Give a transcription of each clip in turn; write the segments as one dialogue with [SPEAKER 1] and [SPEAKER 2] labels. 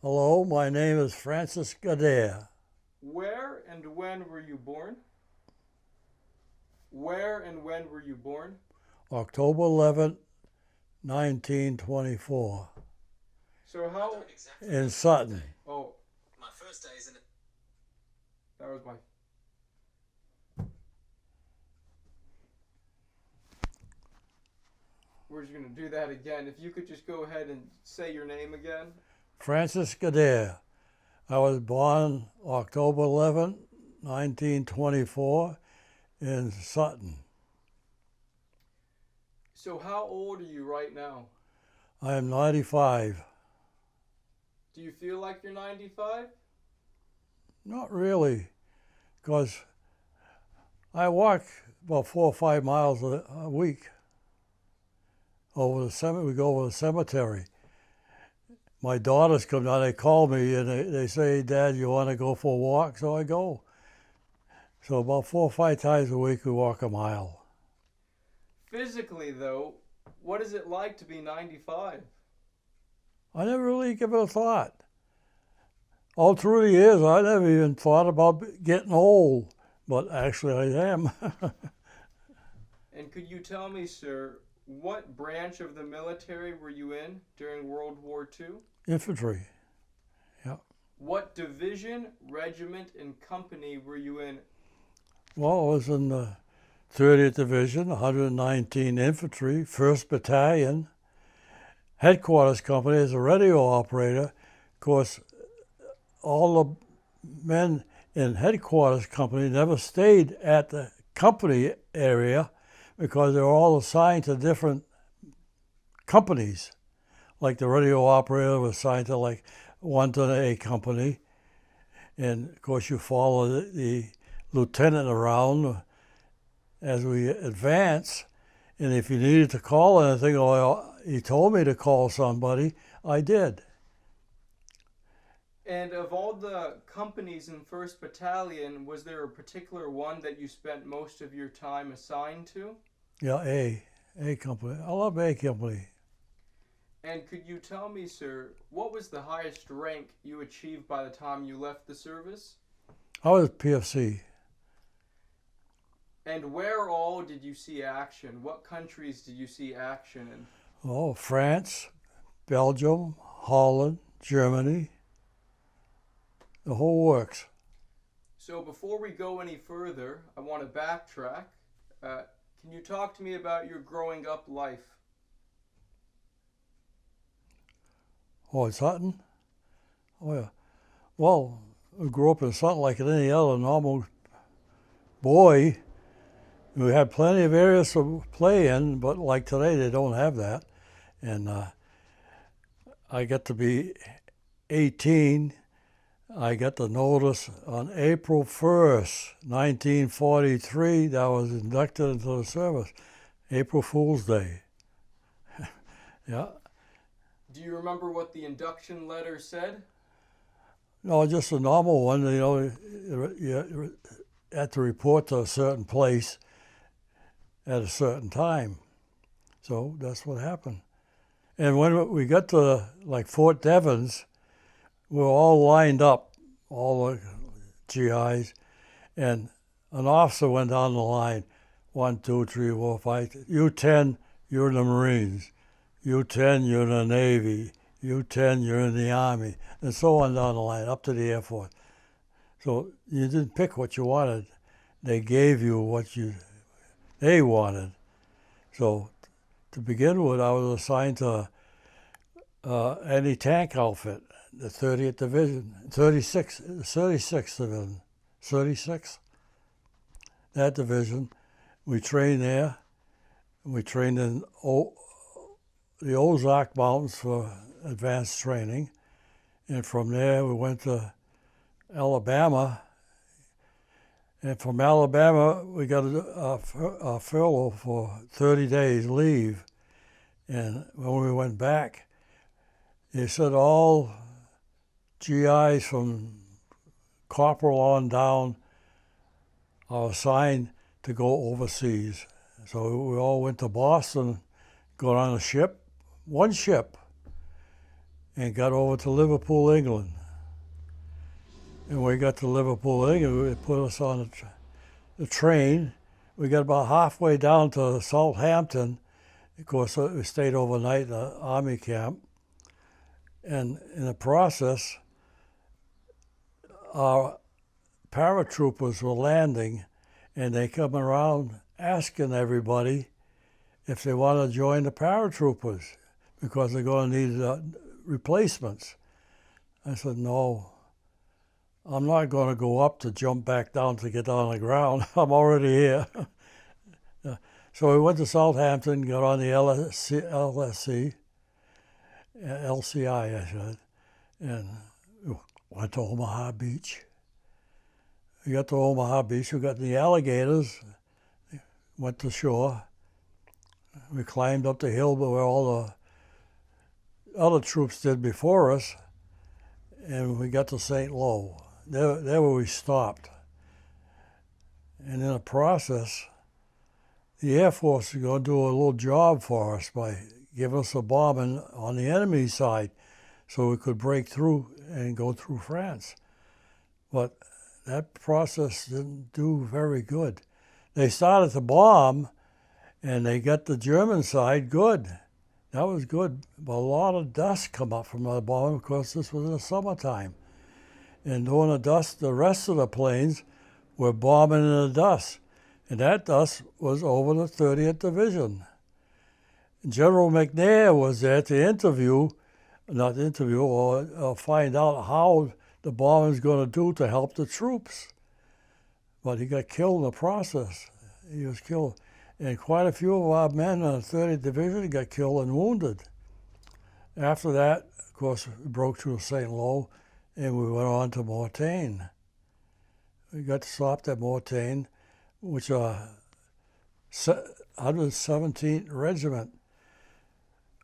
[SPEAKER 1] Hello, my name is Francis Gadea.
[SPEAKER 2] Where and when were you born? Where and when were you born?
[SPEAKER 1] October 11th, 1924,
[SPEAKER 2] So how?
[SPEAKER 1] in Sutton.
[SPEAKER 2] Oh, that was my. We're just gonna do that again. If you could just go ahead and say your name again.
[SPEAKER 1] Francis Gadea. I was born October 11th, 1924, in Sutton.
[SPEAKER 2] So how old are you right now?
[SPEAKER 1] I am 95.
[SPEAKER 2] Do you feel like you're 95?
[SPEAKER 1] Not really, because I walk about 4 or 5 miles a week over the cemetery. We go over the cemetery. My daughters come down, they call me and they say, Dad, you want to go for a walk? So I go. So about 4 or 5 times a week we walk a mile.
[SPEAKER 2] Physically, though, what is it like to be 95?
[SPEAKER 1] I never really give it a thought. All through the years, I never even thought about getting old, but actually I am.
[SPEAKER 2] And could you tell me, sir, what branch of the military were you in during World War II?
[SPEAKER 1] Infantry, yeah.
[SPEAKER 2] What division, regiment, and company were you in?
[SPEAKER 1] Well, I was in the 30th Division, 119 Infantry, 1st Battalion, headquarters company as a radio operator. Of course, all the men in headquarters company never stayed at the company area because they were all assigned to different companies. Like the radio operator was assigned to like one to A company, and of course you follow the lieutenant around as we advance. And if you needed to call anything, or he told me to call somebody, I did.
[SPEAKER 2] And of all the companies in 1st Battalion, was there a particular one that you spent most of your time assigned to?
[SPEAKER 1] Yeah, A company. I love A company.
[SPEAKER 2] And could you tell me, sir, what was the highest rank you achieved by the time you left the service?
[SPEAKER 1] I was PFC.
[SPEAKER 2] And where all did you see action? What countries did you see action in?
[SPEAKER 1] Oh, France, Belgium, Holland, Germany, the whole works.
[SPEAKER 2] So before we go any further, I want to backtrack. Can you talk to me about your growing up life?
[SPEAKER 1] Oh, it's Hutton? Oh, yeah. Well, I grew up in something like any other normal boy. We had plenty of areas to play in, but like today, they don't have that. And I got to be 18. I got the notice on April 1st, 1943, that I was inducted into the service. April Fool's Day. Yeah.
[SPEAKER 2] Do you remember what the induction letter said?
[SPEAKER 1] No, just a normal one. You know, you had to report to a certain place at a certain time. So that's what happened. And when we got to like Fort Devens, we were all lined up, all the GIs, and an officer went down the line, 1, 2, 3, 4, 5. U-10, you're in the Marines. U-10, you're in the Navy. U-10, you're in the Army, and so on down the line, up to the Air Force. So you didn't pick what you wanted. They gave you what they wanted. So to begin with, I was assigned to anti-tank outfit, the 30th Division, 36th Division, 36th. That division, we trained there. We trained in the Ozark Mountains for advanced training. And from there, we went to Alabama. And from Alabama, we got a furlough for 30 days leave. And when we went back, they said all GIs from corporal on down are assigned to go overseas. So we all went to Boston, got on a ship, one ship, and got over to Liverpool, England. And when we got to Liverpool, England, they put us on the train. We got about halfway down to Southampton. Of course, we stayed overnight in the army camp. And in the process, our paratroopers were landing, and they come around asking everybody if they want to join the paratroopers because they're going to need replacements. I said, no, I'm not going to go up to jump back down to get on the ground. I'm already here. So we went to Southampton, got on the LCI, I should, and went to Omaha Beach. We got to Omaha Beach, we got the alligators, went to shore. We climbed up the hill where all the other troops did before us, and we got to St. Lo. There where we stopped. And in the process, the Air Force was going to do a little job for us by giving us a bombing on the enemy side so we could break through and go through France. But that process didn't do very good. They started to bomb, and they got the German side good. That was good, but a lot of dust come up from the bombing because this was in the summertime. And during the dust, the rest of the planes were bombing in the dust. And that dust was over the 30th Division. General McNair was there to find out how the bombing was going to do to help the troops. But he got killed in the process. He was killed. And quite a few of our men in the 30th Division got killed and wounded. After that, of course, we broke through St. Lo, and we went on to Mortain. We got stopped at Mortain, which 117th Regiment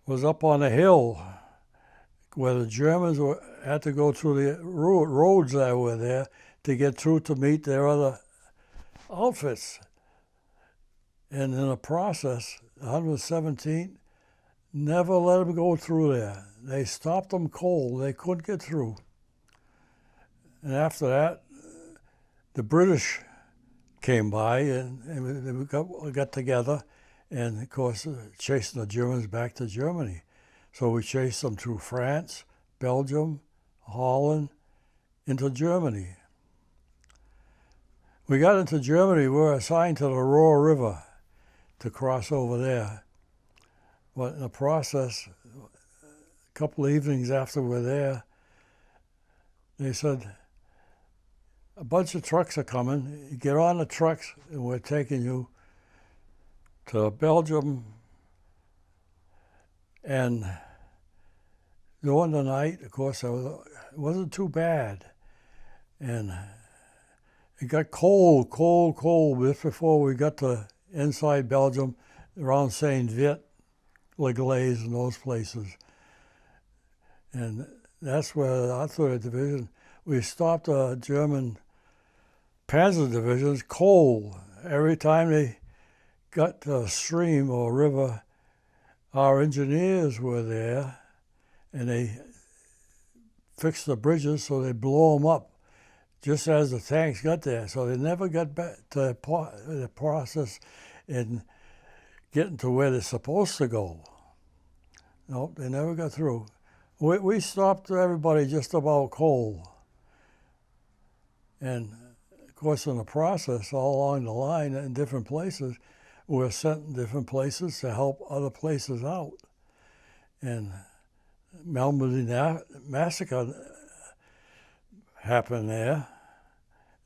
[SPEAKER 1] was up on a hill where the Germans had to go through the roads that were there to get through to meet their other outfits. And in the process, the 117th never let them go through there. They stopped them cold. They couldn't get through. And after that, the British came by and we got together and, of course, chasing the Germans back to Germany. So we chased them through France, Belgium, Holland, into Germany. We got into Germany, we were assigned to the Ruhr River to cross over there. But in the process, a couple of evenings after we were there, they said, a bunch of trucks are coming. You get on the trucks and we're taking you to Belgium. And during the night, of course, it wasn't too bad. And it got cold just before we got to inside Belgium, around St. Vit, Le Glaise, and those places. And that's where our 3rd Division, we stopped the German Panzer divisions cold. Every time they got to a stream or river, our engineers were there, and they fixed the bridges so they blow them up just as the tanks got there. So they never got back to the process in getting to where they're supposed to go. Nope, they never got through. We stopped everybody just about cold. And of course, in the process, all along the line in different places, we were sent in different places to help other places out. And Malmedy Massacre happened there.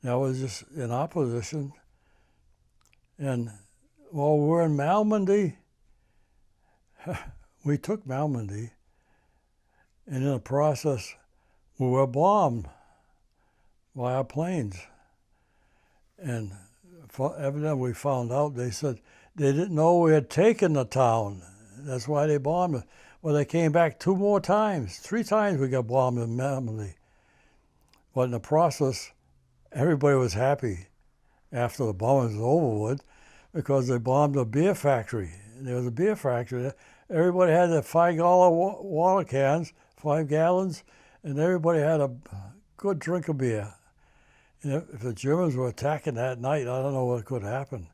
[SPEAKER 1] That was just in opposition. And while we were in Malmedy, we took Malmedy, and in the process, we were bombed by our planes. And evidently we found out, they said they didn't know we had taken the town. That's why they bombed it. Well, they came back 2 more times. 3 times we got bombed in Malmedy. But in the process, everybody was happy after the bombing was over with because they bombed a beer factory. There was a beer factory there. Everybody had their $5 water cans 5 gallons, and everybody had a good drink of beer. And if the Germans were attacking that night, I don't know what could happen.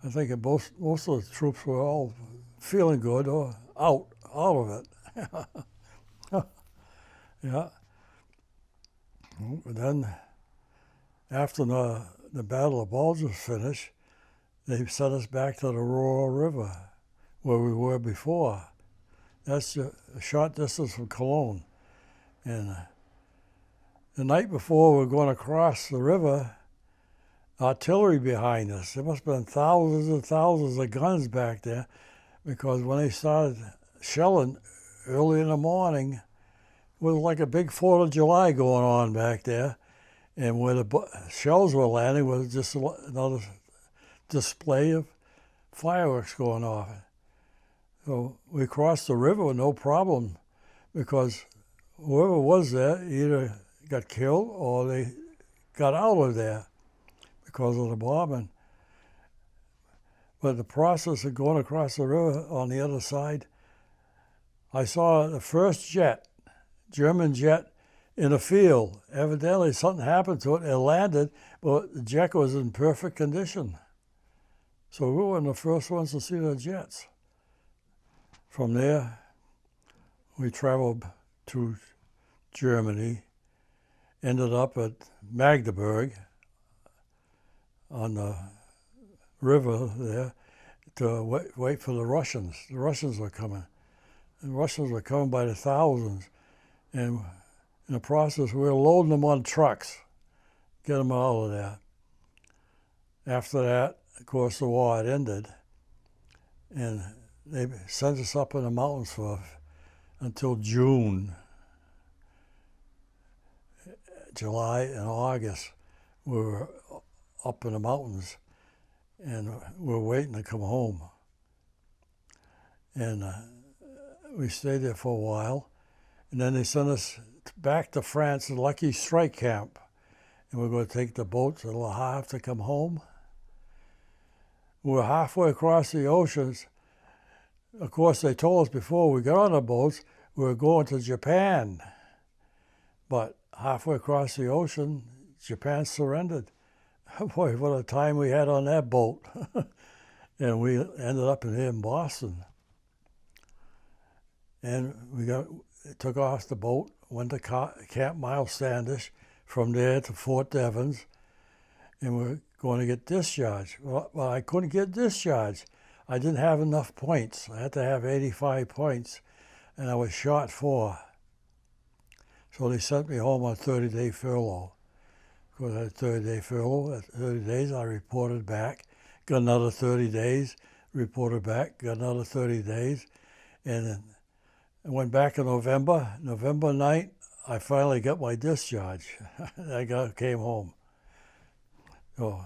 [SPEAKER 1] I think most of the troops were all feeling good or out of it. Yeah. And then after the Battle of Bulge was finished, they sent us back to the Royal River, where we were before. That's a short distance from Cologne. And the night before we were going to cross the river, artillery behind us. There must have been thousands and thousands of guns back there, because when they started shelling early in the morning, it was like a big 4th of July going on back there. And where the shells were landing was just another display of fireworks going off. So we crossed the river with no problem, because whoever was there either got killed or they got out of there because of the bombing. But the process of going across the river on the other side, I saw the first jet, German jet, in a field. Evidently something happened to it. It landed, but the jet was in perfect condition. So we were the first ones to see the jets. From there, we traveled to Germany, ended up at Magdeburg on the river there to wait for the Russians. The Russians were coming. The Russians were coming by the thousands. And in the process, we were loading them on trucks, get them out of there. After that, of course, the war had ended. And they sent us up in the mountains until June. July and August, we were up in the mountains, and we were waiting to come home. And we stayed there for a while, and then they sent us back to France to Lucky Strike Camp, and we were going to take the boat to Le Havre to come home. We were halfway across the oceans. Of course, they told us before we got on the boats we were going to Japan, but halfway across the ocean, Japan surrendered. Boy, what a time we had on that boat. And we ended up in Boston. And we took off the boat, went to Camp Miles Standish, from there to Fort Devens, and we were going to get discharged. Well, I couldn't get discharged. I didn't have enough points. I had to have 85 points, and I was shot 4. So they sent me home on 30-day furlough. Of course, I had 30-day furlough. At 30 days, I reported back, got another 30 days, reported back, got another 30 days, and then I went back in November. November 9th, I finally got my discharge. Came home. So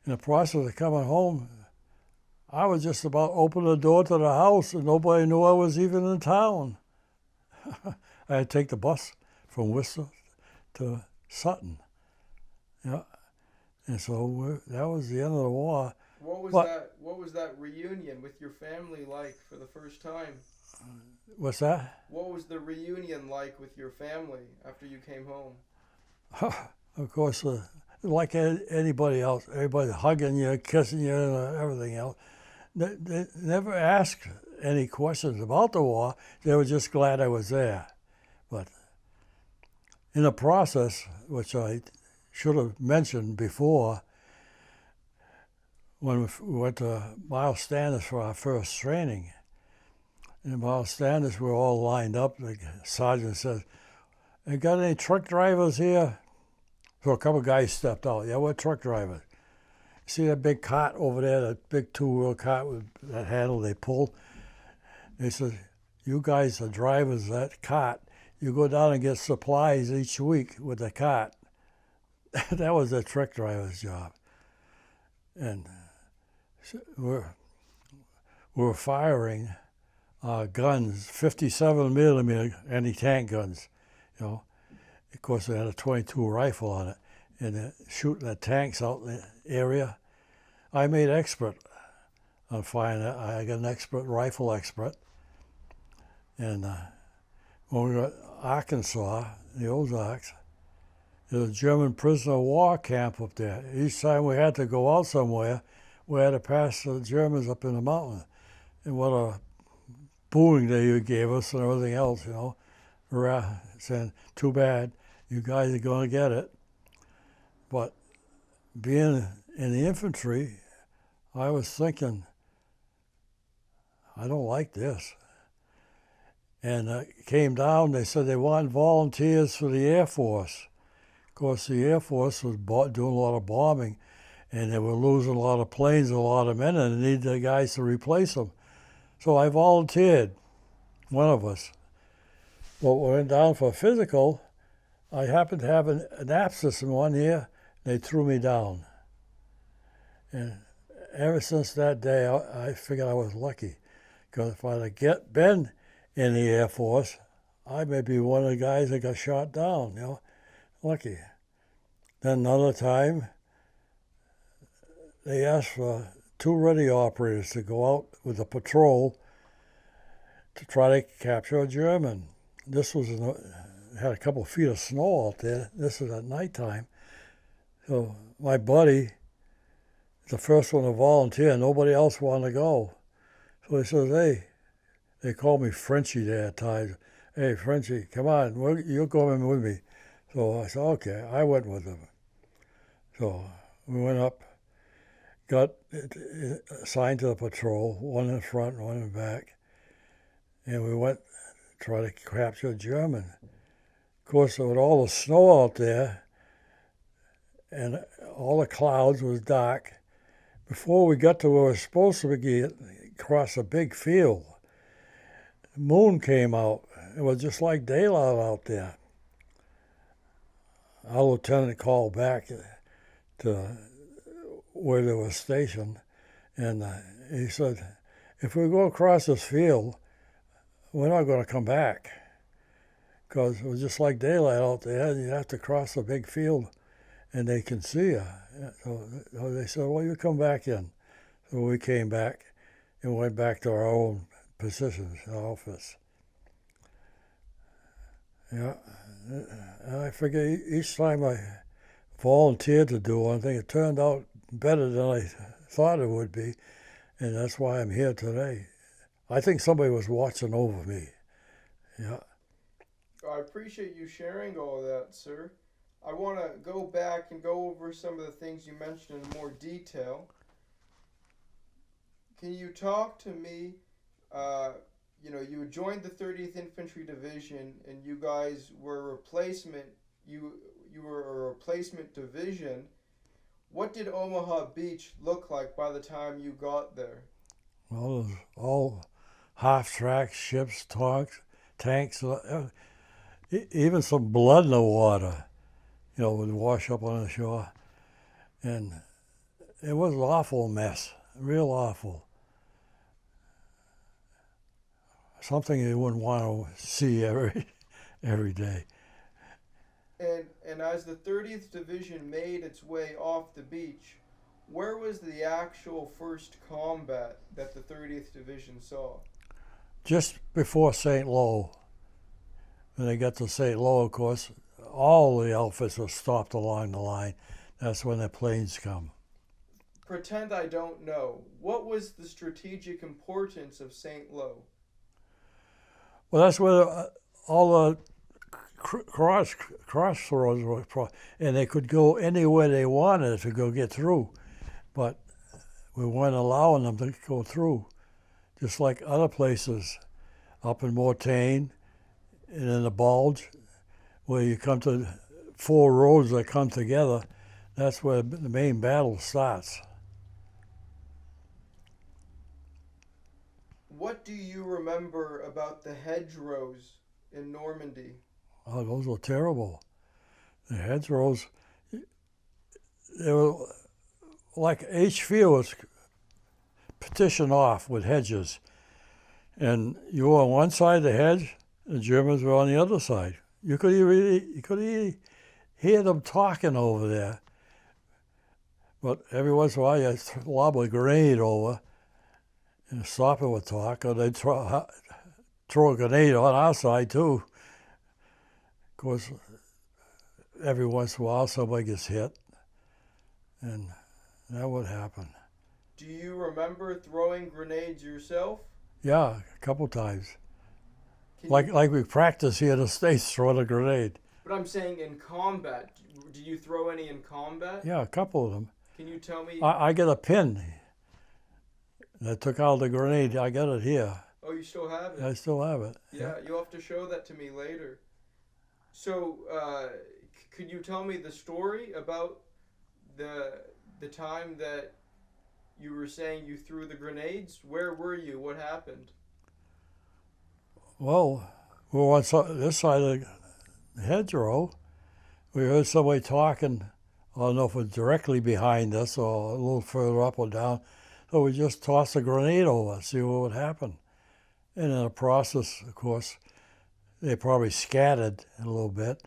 [SPEAKER 1] in the process of coming home, I was just about to open the door to the house, and nobody knew I was even in town. I had to take the bus from Worcester to Sutton. Yeah, and so that was the end of the war.
[SPEAKER 2] What was that reunion with your family like for the first time?
[SPEAKER 1] What's that?
[SPEAKER 2] What was the reunion like with your family after you came home?
[SPEAKER 1] Of course, like anybody else, everybody hugging you, kissing you, and everything else. They never asked any questions about the war. They were just glad I was there. But in the process, which I should have mentioned before, when we went to Miles Standish for our first training, in Miles Standish we were all lined up. The sergeant said, "You got any truck drivers here?" So a couple of guys stepped out. "Yeah, we're truck drivers." See that big cart over there, that big 2-wheel cart with that handle they pull? They said, "You guys are drivers of that cart. You go down and get supplies each week with the cart." That was a truck driver's job. And we're firing guns, 57 millimeter anti-tank guns, you know. Of course, they had a 22 rifle on it, and shooting the tanks out in the area. I made expert on firing that. I got an expert, rifle expert. And of when we got Arkansas, the Ozarks, there's a German prisoner of war camp up there. Each time we had to go out somewhere, we had to pass the Germans up in the mountain. And what a booing they gave us and everything else, you know. Saying, too bad, you guys are going to get it. But being in the infantry, I was thinking, I don't like this. And came down, they said they wanted volunteers for the Air Force. Of course, the Air Force was doing a lot of bombing, and they were losing a lot of planes, a lot of men, and they needed the guys to replace them. So I volunteered, one of us. Well, we went down for a physical. I happened to have an abscess in one ear. They threw me down. And ever since that day, I figured I was lucky. Because if I'd have been in the Air Force, I may be one of the guys that got shot down, you know. Lucky. Then another time, they asked for 2 radio operators to go out with a patrol to try to capture a German. This was had a couple of feet of snow out there. This was at nighttime. So my buddy, the first one to volunteer, nobody else wanted to go. So he says, hey, they called me Frenchie there at times. Hey, Frenchie, come on, you're going with me. So I said, okay, I went with them. So we went up, got assigned to the patrol, one in front and one in back, and we went to try to capture a German. Of course, with all the snow out there and all the clouds was dark, before we got to where we were supposed to be, across a big field, the moon came out. It was just like daylight out there. Our lieutenant called back to where they were stationed, and he said, if we go across this field, we're not going to come back, because it was just like daylight out there, and you have to cross a big field, and they can see you. So they said, well, you come back in. So we came back and went back to our own positions, our office. Yeah, and I figure each time I volunteered to do one thing, it turned out better than I thought it would be, and that's why I'm here today. I think somebody was watching over me. Yeah.
[SPEAKER 2] I appreciate you sharing all that, sir. I want to go back and go over some of the things you mentioned in more detail. Can you talk to me? You joined the 30th Infantry Division, and you guys were a replacement. You were a replacement division. What did Omaha Beach look like by the time you got there?
[SPEAKER 1] Well, it was all half-track ships, tanks, even some blood in the water, would wash up on the shore. And it was an awful mess, real awful. Something you wouldn't want to see every day.
[SPEAKER 2] And as the 30th Division made its way off the beach, where was the actual first combat that the 30th Division saw?
[SPEAKER 1] Just before St. Lo. When they got to St. Lo, of course, all the outfits were stopped along the line. That's when the planes come.
[SPEAKER 2] Pretend I don't know. What was the strategic importance of St. Lo?
[SPEAKER 1] Well, that's where all the crossroads were, and they could go anywhere they wanted to go get through, but we weren't allowing them to go through, just like other places up in Mortain and in the Bulge, where you come to 4 roads that come together. That's where the main battle starts.
[SPEAKER 2] What do you remember about the hedgerows in Normandy?
[SPEAKER 1] Oh, those were terrible. The hedgerows, they were like each field was partitioned off with hedges. And you were on one side of the hedge, the Germans were on the other side. You could even hear them talking over there. But every once in a while, you lob a grenade over, and stop it would talk, or they'd throw a grenade on our side too. Of course, every once in a while somebody gets hit, and that would happen.
[SPEAKER 2] Do you remember throwing grenades yourself?
[SPEAKER 1] Yeah, a couple times.
[SPEAKER 2] Can
[SPEAKER 1] Like
[SPEAKER 2] you,
[SPEAKER 1] like we practice here in the States throwing a grenade.
[SPEAKER 2] but I'm saying in combat. Do you throw any in combat?
[SPEAKER 1] Yeah, a couple of them.
[SPEAKER 2] Can you tell me?
[SPEAKER 1] I get a pin that took out the grenade. I got it here.
[SPEAKER 2] Oh, you still have it?
[SPEAKER 1] I still have it.
[SPEAKER 2] Yeah, you'll have to show that to me later. So, could you tell me the story about the time that you were saying you threw the grenades? Where were you? What happened?
[SPEAKER 1] Well, we were on this side of the hedgerow. We heard somebody talking. I don't know if it was directly behind us or a little further up or down. So we just tossed a grenade over, see what would happen. And in the process, of course, they probably scattered a little bit,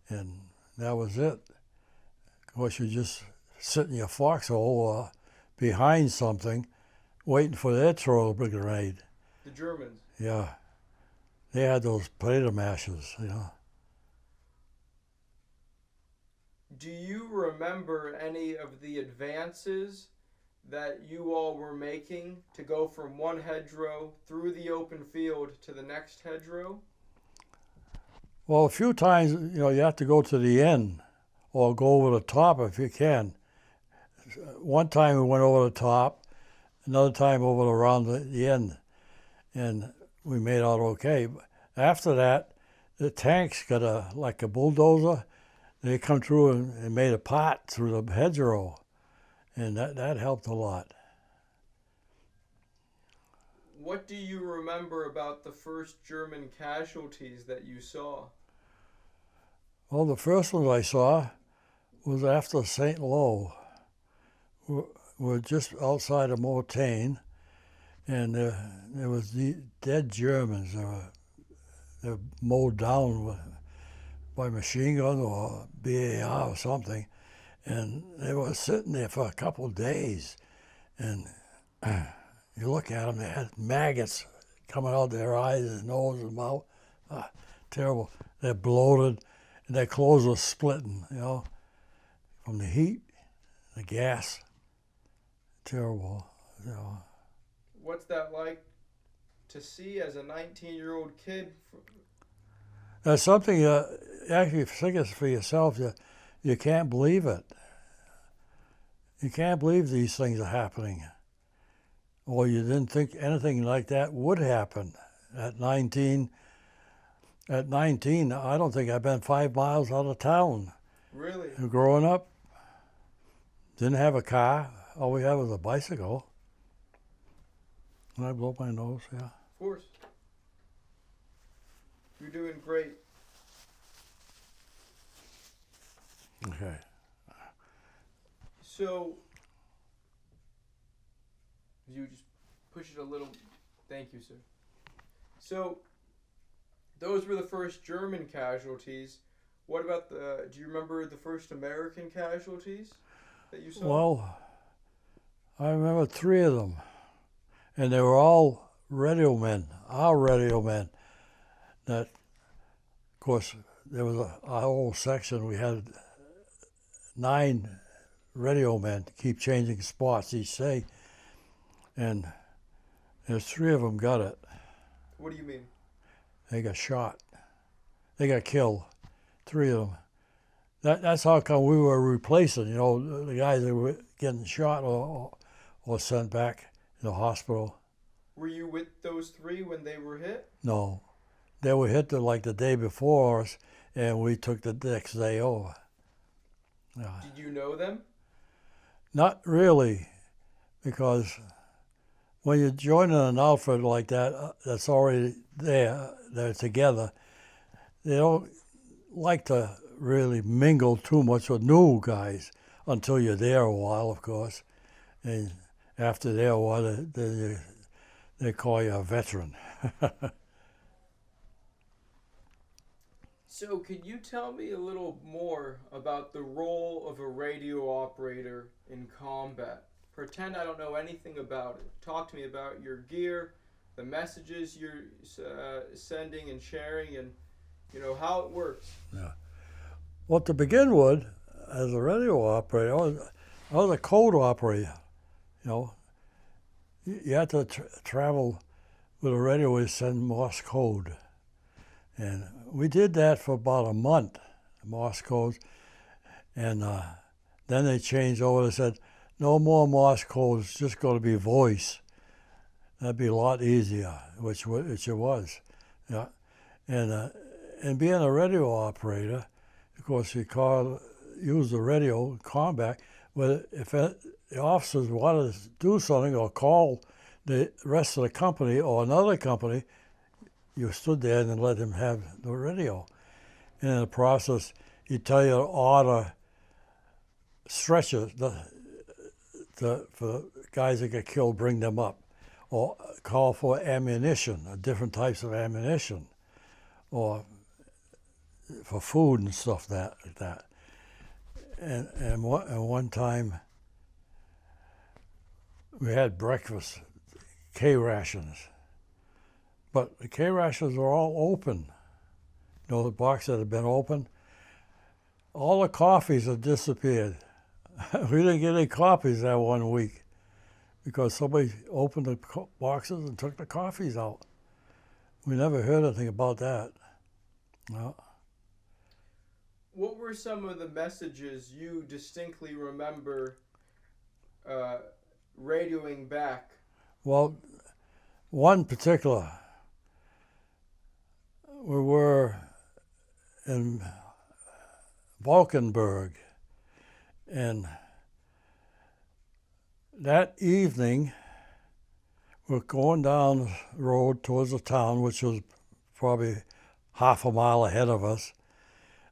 [SPEAKER 1] and that was it. Of course, you just sit in your foxhole behind something, waiting for their throw the grenade.
[SPEAKER 2] The Germans.
[SPEAKER 1] Yeah, they had those potato mashers, you know.
[SPEAKER 2] Do you remember any of the advances that you all were making to go from one hedgerow through the open field to the next hedgerow?
[SPEAKER 1] Well, a few times, you know, you have to go to the end or go over the top if you can. One time we went over the top, another time over around the end, and we made out okay. After that, the tanks got like a bulldozer. They come through and made a pot through the hedgerow, and that helped a lot.
[SPEAKER 2] What do you remember about the first German casualties that you saw?
[SPEAKER 1] Well, the first ones I saw was after St. Lo. We're just outside of Mortain, and there was the dead Germans. They were mowed down by machine gun or BAR or something, and they were sitting there for a couple of days. And you look at them, they had maggots coming out their eyes and nose and mouth. Terrible. They're bloated, and their clothes are splitting, you know, from the heat, the gas. Terrible, you know.
[SPEAKER 2] What's that like to see as a 19-year-old kid?
[SPEAKER 1] That's something you actually think it's for yourself. You can't believe it. You can't believe these things are happening. Or you didn't think anything like that would happen. At 19, I don't think I've been 5 miles out of town.
[SPEAKER 2] Really?
[SPEAKER 1] Growing up, didn't have a car. All we had was a bicycle. And I blow my nose, yeah.
[SPEAKER 2] Of course. You're doing great.
[SPEAKER 1] Okay.
[SPEAKER 2] So, you just push it a little. Thank you, sir. So, those were the first German casualties. What about do you remember the first American casualties that you saw?
[SPEAKER 1] Well, I remember 3 of them. And they were all radio men, our radio men. That, of course, there was our whole section. We had 9 radio men to keep changing spots each day. And there's 3 of them got it.
[SPEAKER 2] What do you mean?
[SPEAKER 1] They got shot. They got killed. 3 of them. That's how come we were replacing, you know, the guys that were getting shot or sent back to the hospital.
[SPEAKER 2] Were you with those 3 when they were hit?
[SPEAKER 1] No. They were hit like the day before us, and we took the next day over.
[SPEAKER 2] Did you know them?
[SPEAKER 1] Not really, because when you join an outfit like that, that's already there, they're together, they don't like to really mingle too much with new guys until you're there a while, of course. And after there a while, they call you a veteran.
[SPEAKER 2] So, could you tell me a little more about the role of a radio operator in combat? Pretend I don't know anything about it. Talk to me about your gear, the messages you're sending and sharing, and You know how it works.
[SPEAKER 1] Yeah. Well, to begin with, as a radio operator, I was a code operator. You know, you had to travel with a radio and send Morse code. And we did that for about a month, Morse code. And then they changed over and said, no more Morse code, it's just going to be voice. That'd be a lot easier, which it was. Yeah. And being a radio operator, of course, you use the radio combat. But if the officers wanted to do something or call the rest of the company or another company, you stood there and let them have the radio. And in the process, he'd tell you to order stretchers for the guys that get killed, bring them up, or call for ammunition, different types of ammunition, or for food and stuff like that. And one time we had breakfast, K rations, but the K rations are all open. You know, the box that had been open, all the coffees had disappeared. We didn't get any coffees that 1 week because somebody opened the boxes and took the coffees out. We never heard anything about that. No.
[SPEAKER 2] What were some of the messages you distinctly remember radioing back?
[SPEAKER 1] Well, one particular, we were in Valkenburg, and that evening we're going down the road towards the town, which was probably half a mile ahead of us.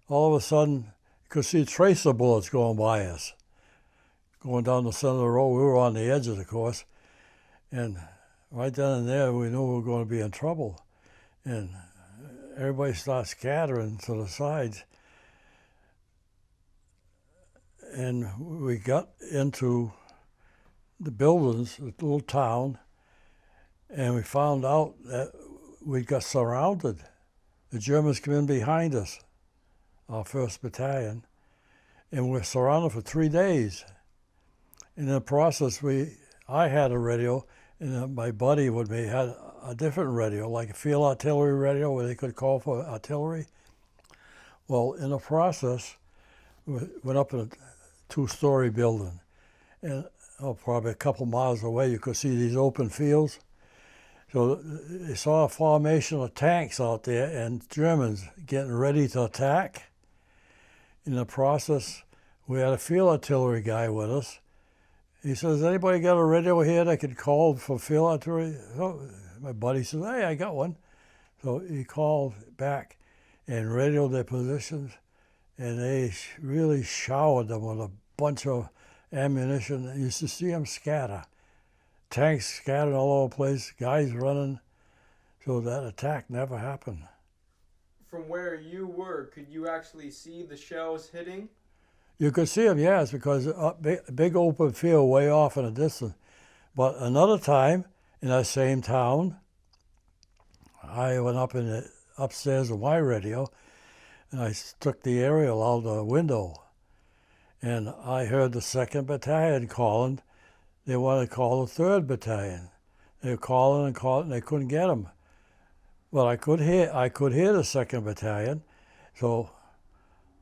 [SPEAKER 1] All of a sudden, you could see tracer bullets going by us, going down the center of the road. We were on the edges, of course, and right then and there, we knew we were going to be in trouble. And everybody started scattering to the sides. And we got into the buildings, the little town, and we found out that we got surrounded. The Germans came in behind us, our 1st Battalion, and we were surrounded for 3 days. In the process, I had a radio, and my buddy with me had a different radio, like a field artillery radio where they could call for artillery. Well, in the process, we went up in a 2-story building, and probably a couple miles away you could see these open fields. So they saw a formation of tanks out there and Germans getting ready to attack. In the process, we had a field artillery guy with us. He says, anybody got a radio here that could call for field artillery? So my buddy says, hey, I got one. So he called back and radioed their positions, and they really showered them with a bunch of ammunition. You used to see them scatter. Tanks scattered all over the place, guys running. So that attack never happened.
[SPEAKER 2] From where you were, could you actually see the shells hitting?
[SPEAKER 1] You could see them, yes, because a big open field way off in the distance. But another time, in that same town, I went up upstairs of my radio, and I stuck the aerial out the window. And I heard the 2nd Battalion calling. They wanted to call the 3rd Battalion. They were calling and calling, and they couldn't get them. But I could hear the 2nd Battalion, so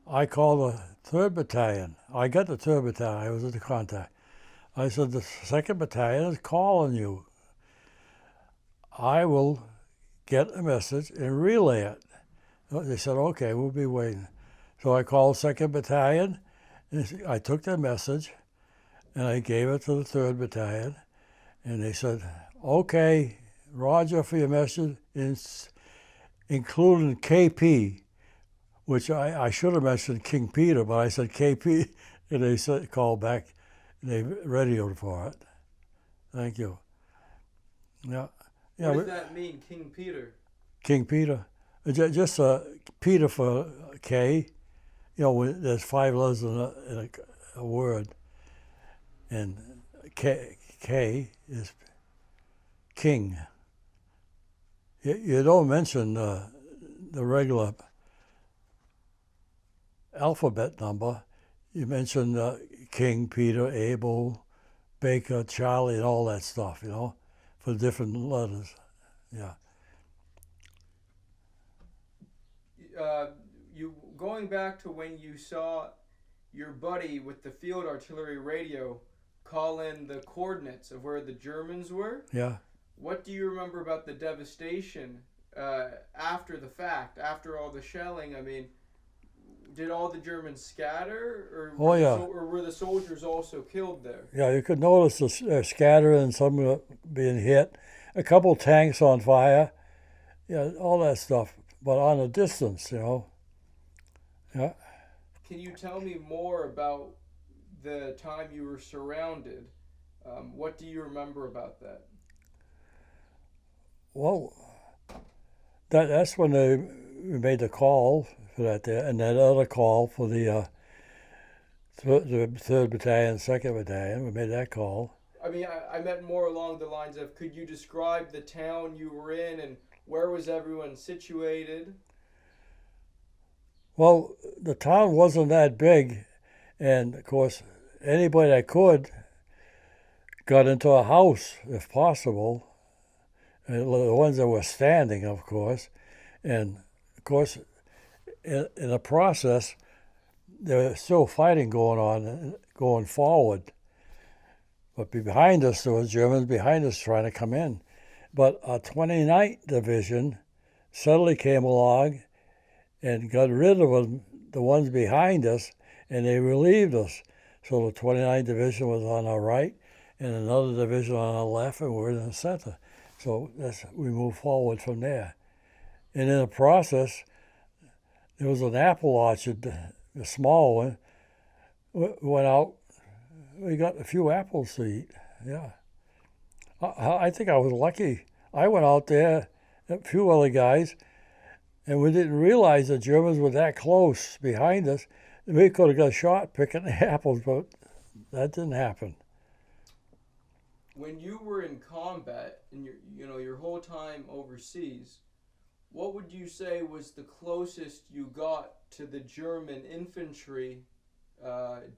[SPEAKER 1] I called the 3rd Battalion. I got the 3rd Battalion. I was at the contact. I said, the 2nd Battalion is calling you. I will get a message and relay it. They said, okay, we'll be waiting. So I called 2nd Battalion, and I took their message, and I gave it to the 3rd Battalion, and they said, okay, Roger for your message, including KP, which I should have mentioned King Peter, but I said KP, and they said, called back, and they radioed for it. Thank you. Yeah.
[SPEAKER 2] What does that mean, King Peter?
[SPEAKER 1] King Peter. Just Peter for K. You know, there's 5 letters in a word. And K is king. You don't mention the regular alphabet number. You mentioned King, Peter, Abel, Baker, Charlie, and all that stuff, for different letters. Yeah.
[SPEAKER 2] You going back to when you saw your buddy with the field artillery radio call in the coordinates of where the Germans were.
[SPEAKER 1] Yeah.
[SPEAKER 2] What do you remember about the devastation after the fact, after all the shelling? I mean, did all the Germans scatter, or or were the soldiers also killed there?
[SPEAKER 1] Yeah, you could notice the scatter and some being hit. A couple tanks on fire. Yeah, all that stuff. But on a distance, Yeah.
[SPEAKER 2] Can you tell me more about the time you were surrounded? What do you remember about that?
[SPEAKER 1] Well, that's when we made the call for that there, and that other call for the 3rd Battalion, 2nd Battalion. We made that call.
[SPEAKER 2] I mean, I meant more along the lines of, could you describe the town you were in and where was everyone situated?
[SPEAKER 1] Well, the town wasn't that big, and of course, anybody that could got into a house if possible. And the ones that were standing, of course, and of course, in the process, there was still fighting going on, going forward. But behind us, there was Germans behind us trying to come in. But our 29th Division suddenly came along and got rid of them, the ones behind us, and they relieved us. So the 29th Division was on our right, and another division on our left, and we're in the center. So we moved forward from there. And in the process, there was an apple orchard, a small one. We went out, we got a few apples to eat, yeah. I think I was lucky. I went out there, a few other guys, and we didn't realize the Germans were that close behind us. We could have got shot picking the apples, but that didn't happen.
[SPEAKER 2] When you were in combat and your whole time overseas, what would you say was the closest you got to the German infantry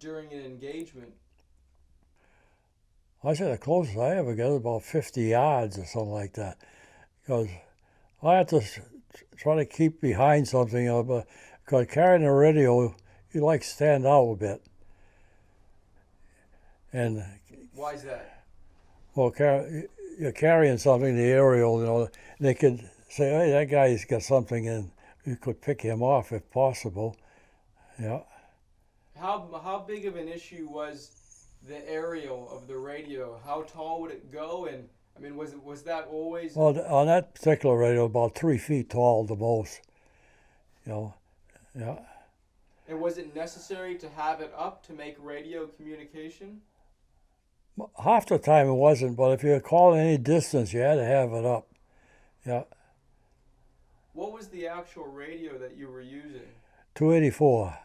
[SPEAKER 2] during an engagement?
[SPEAKER 1] I say the closest I ever got was about 50 yards or something like that, because I had to try to keep behind something, because carrying a radio, you like stand out a bit. And
[SPEAKER 2] why is that?
[SPEAKER 1] Well, you're carrying something, the aerial, they could say, hey, that guy's got something, and you could pick him off if possible. Yeah.
[SPEAKER 2] How big of an issue was the aerial of the radio? How tall would it go? And I mean, was that always?
[SPEAKER 1] Well, on that particular radio, about 3 feet tall the most. Yeah.
[SPEAKER 2] And was it necessary to have it up to make radio communication?
[SPEAKER 1] Half the time it wasn't, but if you were calling any distance, you had to have it up. Yeah.
[SPEAKER 2] What was the actual radio that you were using?
[SPEAKER 1] 284.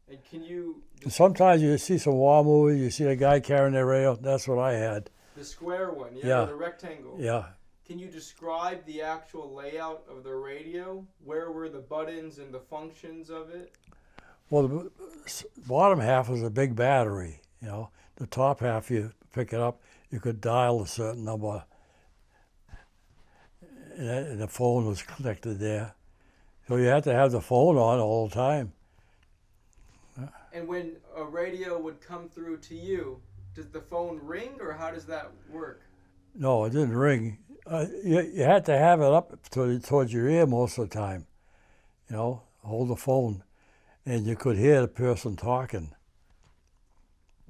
[SPEAKER 2] And can you...
[SPEAKER 1] Sometimes you see some war movies, you see a guy carrying their radio. That's what I had.
[SPEAKER 2] The square one, yeah. The rectangle.
[SPEAKER 1] Yeah.
[SPEAKER 2] Can you describe the actual layout of the radio? Where were the buttons and the functions of it?
[SPEAKER 1] Well, the bottom half was a big battery, The top half, you pick it up, you could dial a certain number, and the phone was connected there. So you had to have the phone on all the time.
[SPEAKER 2] And when a radio would come through to you, does the phone ring, or how does that work?
[SPEAKER 1] No, it didn't ring. You had to have it up towards your ear most of the time, hold the phone, and you could hear the person talking.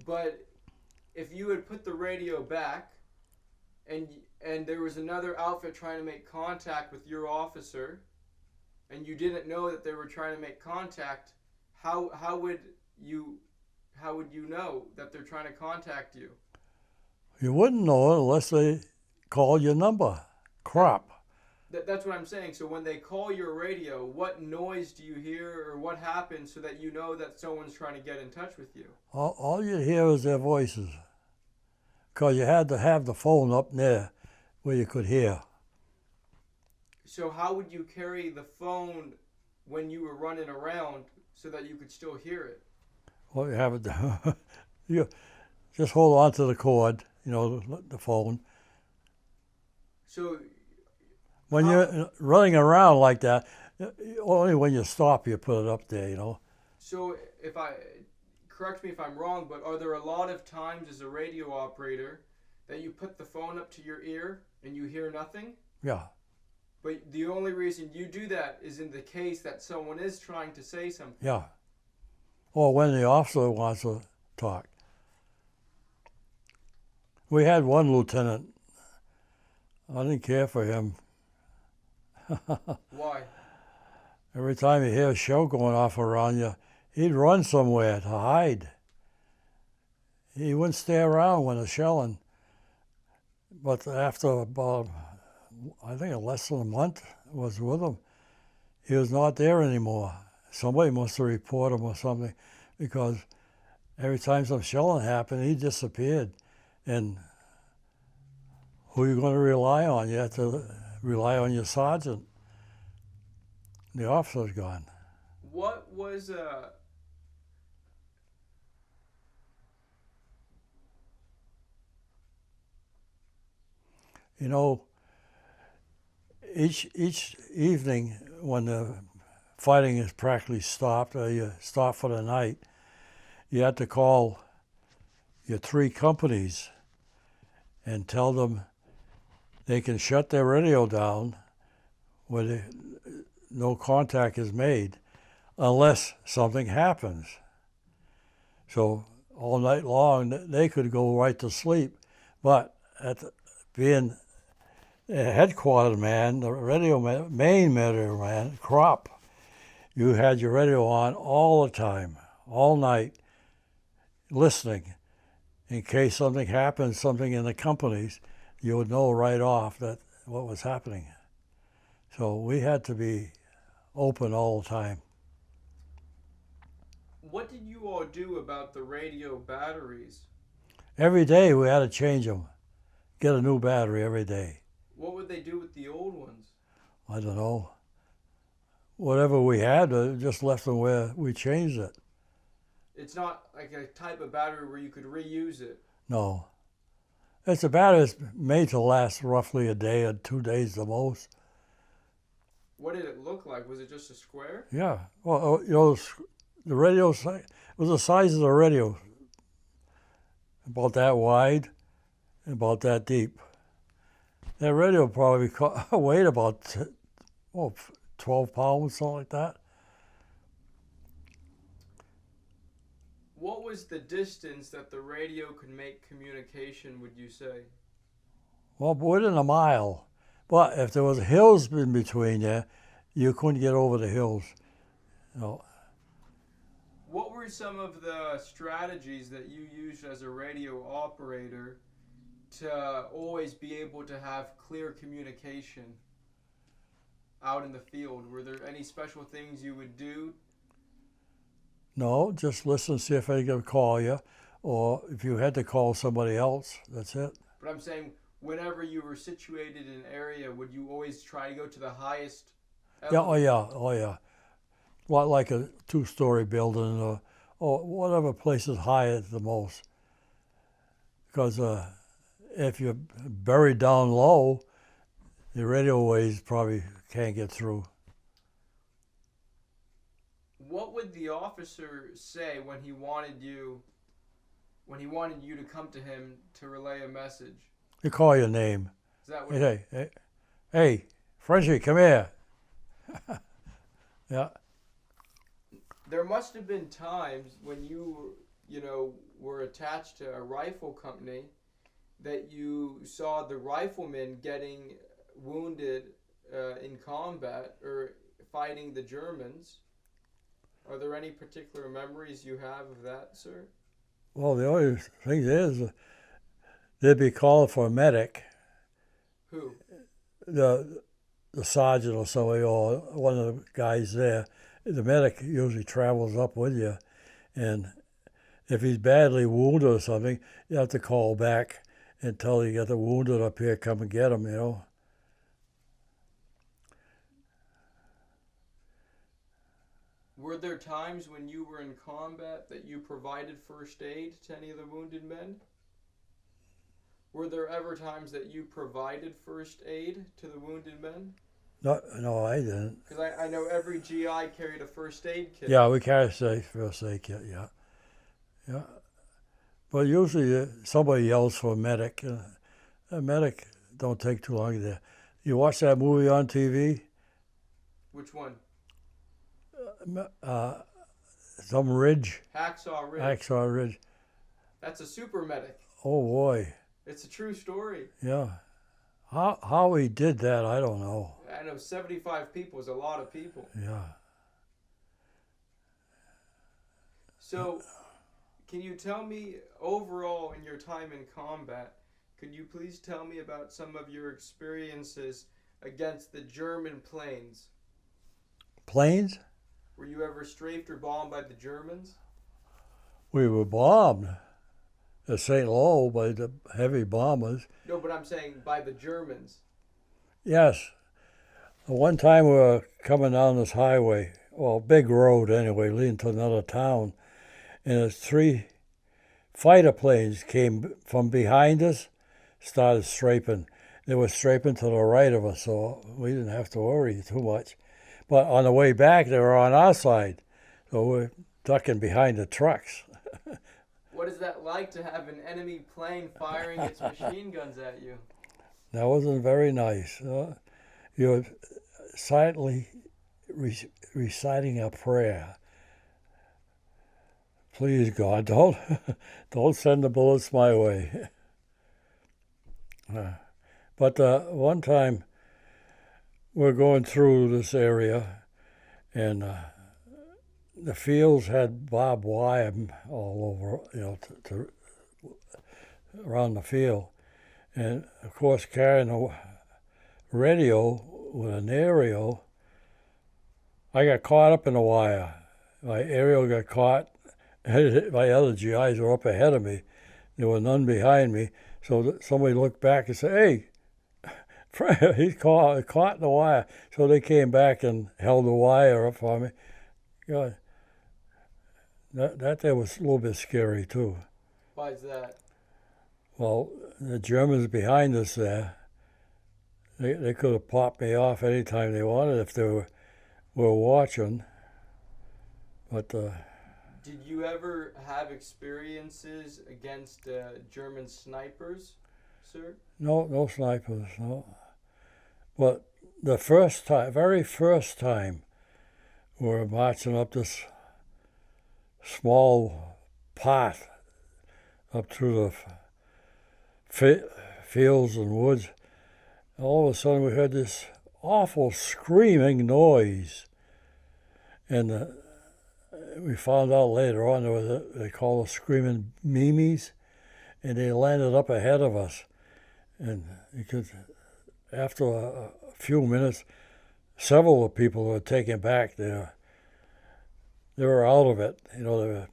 [SPEAKER 2] But if you had put the radio back and there was another outfit trying to make contact with your officer, and you didn't know that they were trying to make contact, how would you know that they're trying to contact you?
[SPEAKER 1] You wouldn't know it unless they called your number. Crop.
[SPEAKER 2] That's what I'm saying. So when they call your radio, what noise do you hear, or what happens so that you know that someone's trying to get in touch with you?
[SPEAKER 1] All you hear is their voices, because you had to have the phone up there where you could hear.
[SPEAKER 2] So how would you carry the phone when you were running around so that you could still hear it.
[SPEAKER 1] Well, you have it. You just hold on to the cord, the phone.
[SPEAKER 2] So
[SPEAKER 1] When
[SPEAKER 2] how-
[SPEAKER 1] you're running around like that, only when you stop you put it up there.
[SPEAKER 2] So if I correct me if I'm wrong, but are there a lot of times as a radio operator that you put the phone up to your ear and you hear nothing?
[SPEAKER 1] Yeah,
[SPEAKER 2] But the only reason you do that is in the case that someone is trying to say something.
[SPEAKER 1] yeah. Or when the officer wants to talk. We had one lieutenant. I didn't care for him.
[SPEAKER 2] Why?
[SPEAKER 1] Every time you hear a shell going off around you, he'd run somewhere to hide. He wouldn't stay around when it's shelling. But after about, I think less than a month I was with him, he was not there anymore. Somebody must have reported him or something, because every time some shelling happened, he disappeared. And who are you going to rely on? You have to rely on your sergeant. The officer's gone.
[SPEAKER 2] What was
[SPEAKER 1] You know, each evening when the fighting is practically stopped, or you stop for the night, you have to call your 3 companies and tell them they can shut their radio down when no contact is made unless something happens. So all night long they could go right to sleep, but being a headquarters man, the radio man, main radio man, Crop, you had your radio on all the time, all night, listening. In case something happened, something in the companies, you would know right off that what was happening. So we had to be open all the time.
[SPEAKER 2] what did you all do about the radio batteries?
[SPEAKER 1] Every day we had to change them, get a new battery every day.
[SPEAKER 2] What would they do with the old ones?
[SPEAKER 1] I don't know. Whatever we had, just left them where we changed it.
[SPEAKER 2] It's not like a type of battery where you could reuse it.
[SPEAKER 1] No. It's a battery that's made to last roughly a day or 2 days the most.
[SPEAKER 2] What did it look like? Was it just a square?
[SPEAKER 1] Yeah. Well, the radio was the size of the radio, about that wide, and about that deep. That radio probably weighed about 12 pounds, something like that.
[SPEAKER 2] What was the distance that the radio could make communication, would you say?
[SPEAKER 1] Well, within a mile. But if there was hills in between there, you couldn't get over the hills.
[SPEAKER 2] What were some of the strategies that you used as a radio operator to always be able to have clear communication out in the field? Were there any special things you would do?
[SPEAKER 1] No, just listen, see if they can call you, or if you had to call somebody else, that's it.
[SPEAKER 2] But I'm saying, whenever you were situated in an area, would you always try to go to the highest
[SPEAKER 1] Yeah,
[SPEAKER 2] element?
[SPEAKER 1] oh yeah. Well, like a 2-story building, or whatever place is highest the most. Because if you're buried down low, the radio waves probably can't get through.
[SPEAKER 2] What would the officer say when he wanted you to come to him to relay a message?
[SPEAKER 1] You call your name.
[SPEAKER 2] Is that what?
[SPEAKER 1] Hey, Frenchie, come here. Yeah.
[SPEAKER 2] There must have been times when you were attached to a rifle company that you saw the riflemen getting wounded in combat or fighting the Germans. Are there any particular memories you have of that, sir?
[SPEAKER 1] Well, the only thing is, they'd be calling for a medic.
[SPEAKER 2] Who?
[SPEAKER 1] The sergeant or somebody, or one of the guys there. The medic usually travels up with you, and if he's badly wounded or something, you have to call back and tell you got the wounded up here, come and get him.
[SPEAKER 2] Were there times when you were in combat that you provided first aid to any of the wounded men? Were there ever times that you provided first aid to the wounded men?
[SPEAKER 1] No, I didn't.
[SPEAKER 2] Because I know every GI carried a first aid kit.
[SPEAKER 1] Yeah, we carry a first aid kit. Yeah, yeah. But usually somebody yells for a medic. A medic don't take too long there. You watch that movie on TV?
[SPEAKER 2] Which one?
[SPEAKER 1] Some Ridge.
[SPEAKER 2] Hacksaw Ridge.
[SPEAKER 1] Hacksaw Ridge.
[SPEAKER 2] That's a super medic.
[SPEAKER 1] Oh boy.
[SPEAKER 2] It's a true story.
[SPEAKER 1] Yeah. How he did that, I don't know.
[SPEAKER 2] I know 75 people is a lot of people.
[SPEAKER 1] Yeah.
[SPEAKER 2] So, can you tell me, overall in your time in combat, could you please tell me about some of your experiences against the German planes?
[SPEAKER 1] Planes?
[SPEAKER 2] Were you ever strafed or bombed by the Germans?
[SPEAKER 1] We were bombed at St. Lo by the heavy bombers.
[SPEAKER 2] No, but I'm saying by the Germans.
[SPEAKER 1] Yes. One time we were coming down this highway, well, big road anyway, leading to another town, and 3 fighter planes came from behind us, started strafing. They were strafing to the right of us, so we didn't have to worry too much. But on the way back, they were on our side, so we're ducking behind the trucks.
[SPEAKER 2] What is that like to have an enemy plane firing its machine guns at you?
[SPEAKER 1] That wasn't very nice. You're silently reciting a prayer. Please, God, don't send the bullets my way. But one time, we're going through this area, and the fields had barbed wire all over, around the field. And of course, carrying a radio with an aerial, I got caught up in the wire. My aerial got caught. My other GIs were up ahead of me. There were none behind me. So somebody looked back and said, "Hey, he's caught in the wire." So they came back and held the wire up for me. God, that there was a little bit scary too.
[SPEAKER 2] Why is that?
[SPEAKER 1] Well, the Germans behind us there, they could have popped me off anytime they wanted if they were watching. But
[SPEAKER 2] did you ever have experiences against German snipers, sir?
[SPEAKER 1] no snipers, no. But the very first time, we were marching up this small path up through the fields and woods. All of a sudden, we heard this awful screaming noise, and we found out later on there was they call us screaming memes, and they landed up ahead of us. And after a few minutes, several of the people were taken back there. They were out of it, they were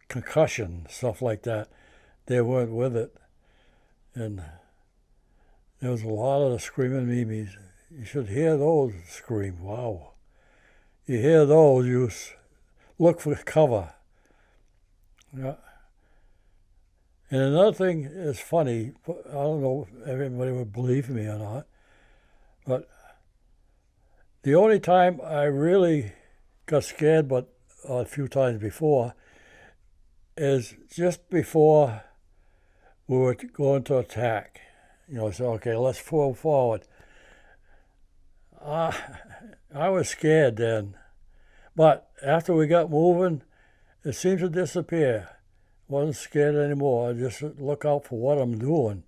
[SPEAKER 1] concussion, stuff like that. They weren't with it. And there was a lot of the screaming memes. You should hear those scream. Wow. You hear those, you look for cover. Yeah. And another thing is funny, I don't know if everybody would believe me or not, but the only time I really got scared, but a few times before, is just before we were going to attack. So, okay, let's fall forward. I was scared then. But after we got moving, it seemed to disappear. Wasn't scared anymore. I just look out for what I'm doing,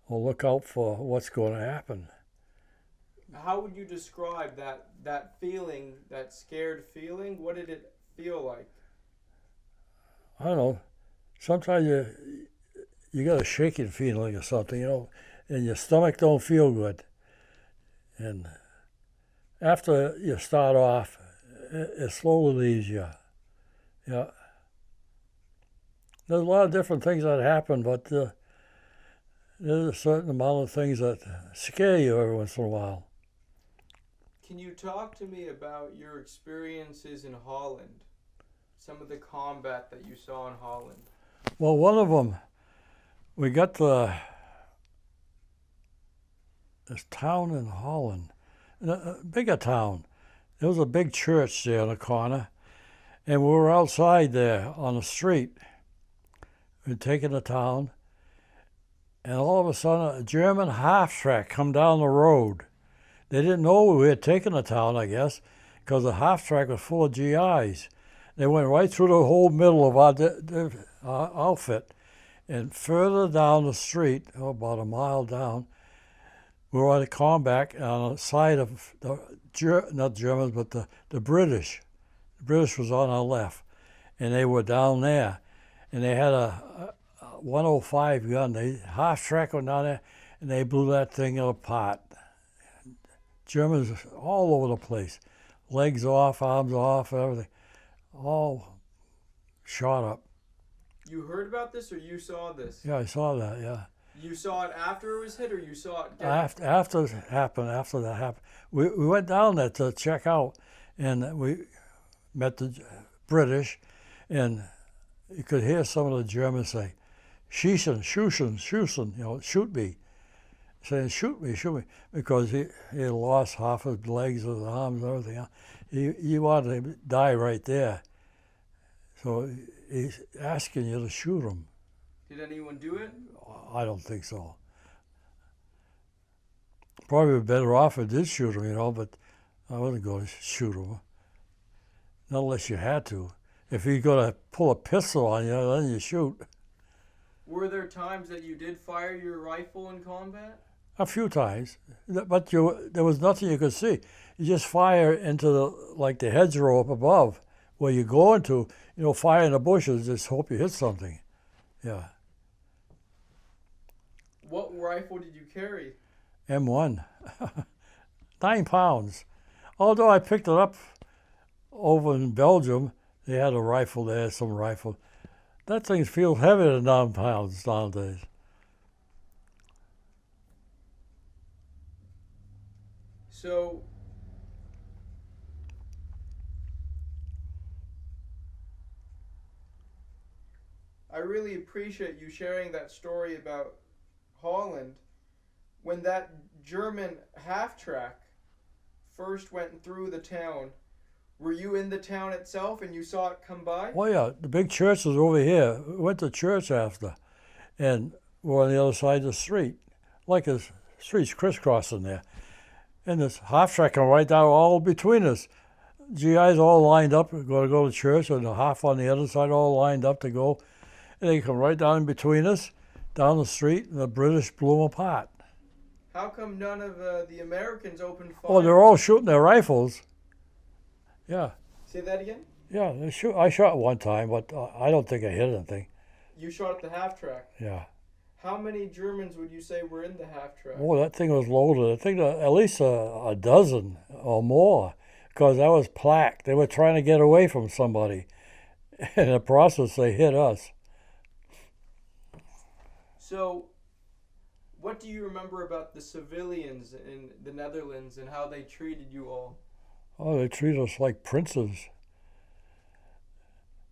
[SPEAKER 1] or look out for what's going to happen.
[SPEAKER 2] How would you describe that feeling, that scared feeling? What did it feel like?
[SPEAKER 1] I don't know. Sometimes you got a shaking feeling or something, and your stomach don't feel good. And after you start off, it slowly leaves you. Yeah. There's a lot of different things that happen, but there's a certain amount of things that scare you every once in a while.
[SPEAKER 2] Can you talk to me about your experiences in Holland? Some of the combat that you saw in Holland.
[SPEAKER 1] Well, one of them, we got to this town in Holland, a bigger town. There was a big church there in the corner, and we were outside there on the street. We'd taken the town, and all of a sudden a German half-track come down the road. They didn't know we had taken the town, I guess, because the half-track was full of GIs. They went right through the whole middle of our outfit, and further down the street, about a mile down, we were at a combat on the side of the not Germans, but the British. The British was on our left, and they were down there, and they had a 105 gun. They half-track went down there, and they blew that thing apart. Germans all over the place, legs off, arms off, everything, all shot up.
[SPEAKER 2] You heard about this or you saw this?
[SPEAKER 1] Yeah, I saw that. Yeah.
[SPEAKER 2] You saw it after it was hit, or you saw it get...
[SPEAKER 1] After that happened, we went down there to check out, and we met the British, and you could hear some of the Germans say, "Schießen, schießen, schießen," shoot me, saying shoot me, because he had lost half his legs, his arms, everything else. He wanted to die right there, so he's asking you to shoot him.
[SPEAKER 2] Did anyone do it?
[SPEAKER 1] I don't think so. Probably better off if I did shoot him, but I wasn't going to shoot him. Not unless you had to. If you're going to pull a pistol on you, then you shoot.
[SPEAKER 2] Were there times that you did fire your rifle in combat?
[SPEAKER 1] A few times, but there was nothing you could see. You just fire into the hedgerow up above, where you're going to, fire in the bushes, just hope you hit something. Yeah.
[SPEAKER 2] What rifle did you carry?
[SPEAKER 1] M1, 9 pounds. Although I picked it up over in Belgium, they had a rifle there, some rifle. That thing feels heavier than 9 pounds nowadays.
[SPEAKER 2] So, I really appreciate you sharing that story about Holland. When that German half-track first went through the town, were you in the town itself and you saw it come by?
[SPEAKER 1] Oh yeah, the big church was over here. We went to church after, and we're on the other side of the street, like the streets crisscrossing there. And this half-track come right down all between us. GIs all lined up, going to go to church, and the half on the other side all lined up to go. And they come right down in between us, down the street, and the British blew them apart.
[SPEAKER 2] How come none of the Americans opened fire?
[SPEAKER 1] Oh, they're all shooting their rifles. Yeah.
[SPEAKER 2] Say that again?
[SPEAKER 1] Yeah, they shoot. I shot one time, but I don't think I hit anything.
[SPEAKER 2] You shot at the half-track?
[SPEAKER 1] Yeah.
[SPEAKER 2] How many Germans would you say were in the half-track?
[SPEAKER 1] Oh, that thing was loaded. I think at least a dozen or more, because that was plaque. They were trying to get away from somebody. In the process, they hit us.
[SPEAKER 2] So, what do you remember about the civilians in the Netherlands and how they treated you all?
[SPEAKER 1] Oh, they treated us like princes.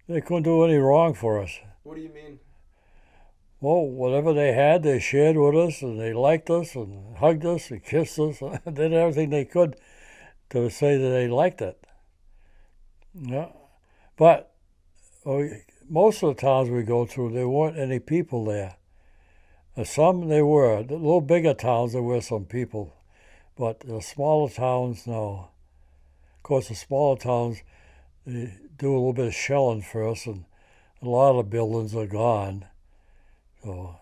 [SPEAKER 1] They couldn't do any wrong for us.
[SPEAKER 2] What do you mean?
[SPEAKER 1] Well, whatever they had, they shared with us, and they liked us, and hugged us, and kissed us, and did everything they could to say that they liked it. Yeah. But most of the towns we go through, there weren't any people there. Some there were. The little bigger towns, there were some people. But the smaller towns, no. Of course, the smaller towns, they do a little bit of shelling first, and a lot of buildings are gone. So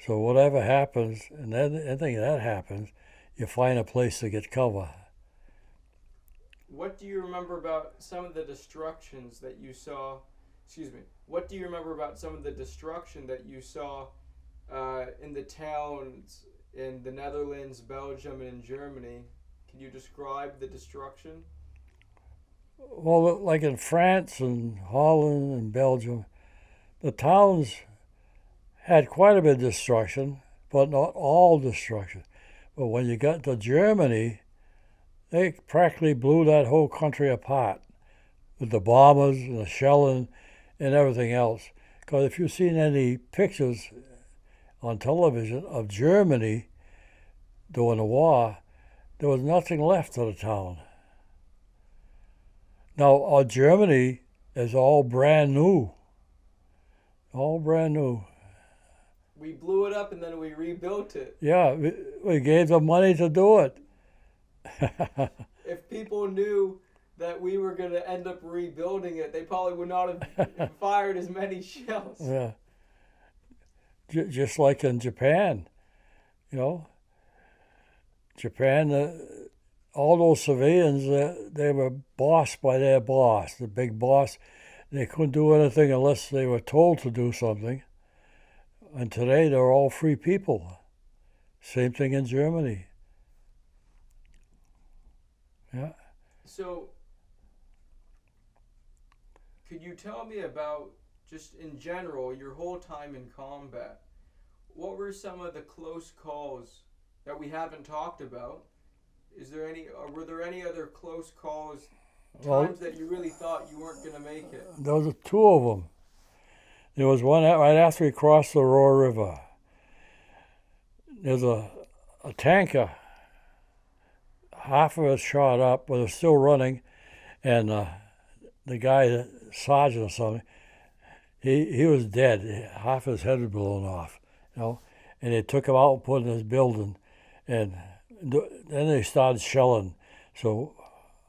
[SPEAKER 1] whatever happens, and anything that happens, you find a place to get cover.
[SPEAKER 2] What do you remember about some of the destructions that you saw? What do you remember about some of the destruction that you saw in the towns in the Netherlands, Belgium, and in Germany? Can you describe the destruction?
[SPEAKER 1] Well, like in France and Holland and Belgium, the towns had quite a bit of destruction, but not all destruction. But when you got to Germany, They practically blew that whole country apart with the bombers and the shelling and everything else. Because if you've seen any pictures on television of Germany during the war, there was nothing left of the town. Now, Germany is all brand new. All brand new.
[SPEAKER 2] We blew it up and then we rebuilt it.
[SPEAKER 1] Yeah, we gave them money to do it.
[SPEAKER 2] If people knew that we were going to end up rebuilding it, they probably would not have fired as many shells.
[SPEAKER 1] Yeah. Just like in Japan, you know. Japan, all those civilians, they were bossed by their boss, the big boss. They couldn't do anything unless they were told to do something. And today they're all free people. Same thing in Germany. Yeah.
[SPEAKER 2] So, could you tell me about, just in general, your whole time in combat? What were some of the close calls that we haven't talked about? Were there any other close calls, times that you really thought you weren't going to make it?
[SPEAKER 1] There was two of them. There was one right after we crossed the Roar River. There's a tanker. Half of it shot up, but it's still running, and the guy, the sergeant or something, he was dead. Half his head was blown off, you know. And they took him out and put him in this building, and then they started shelling. So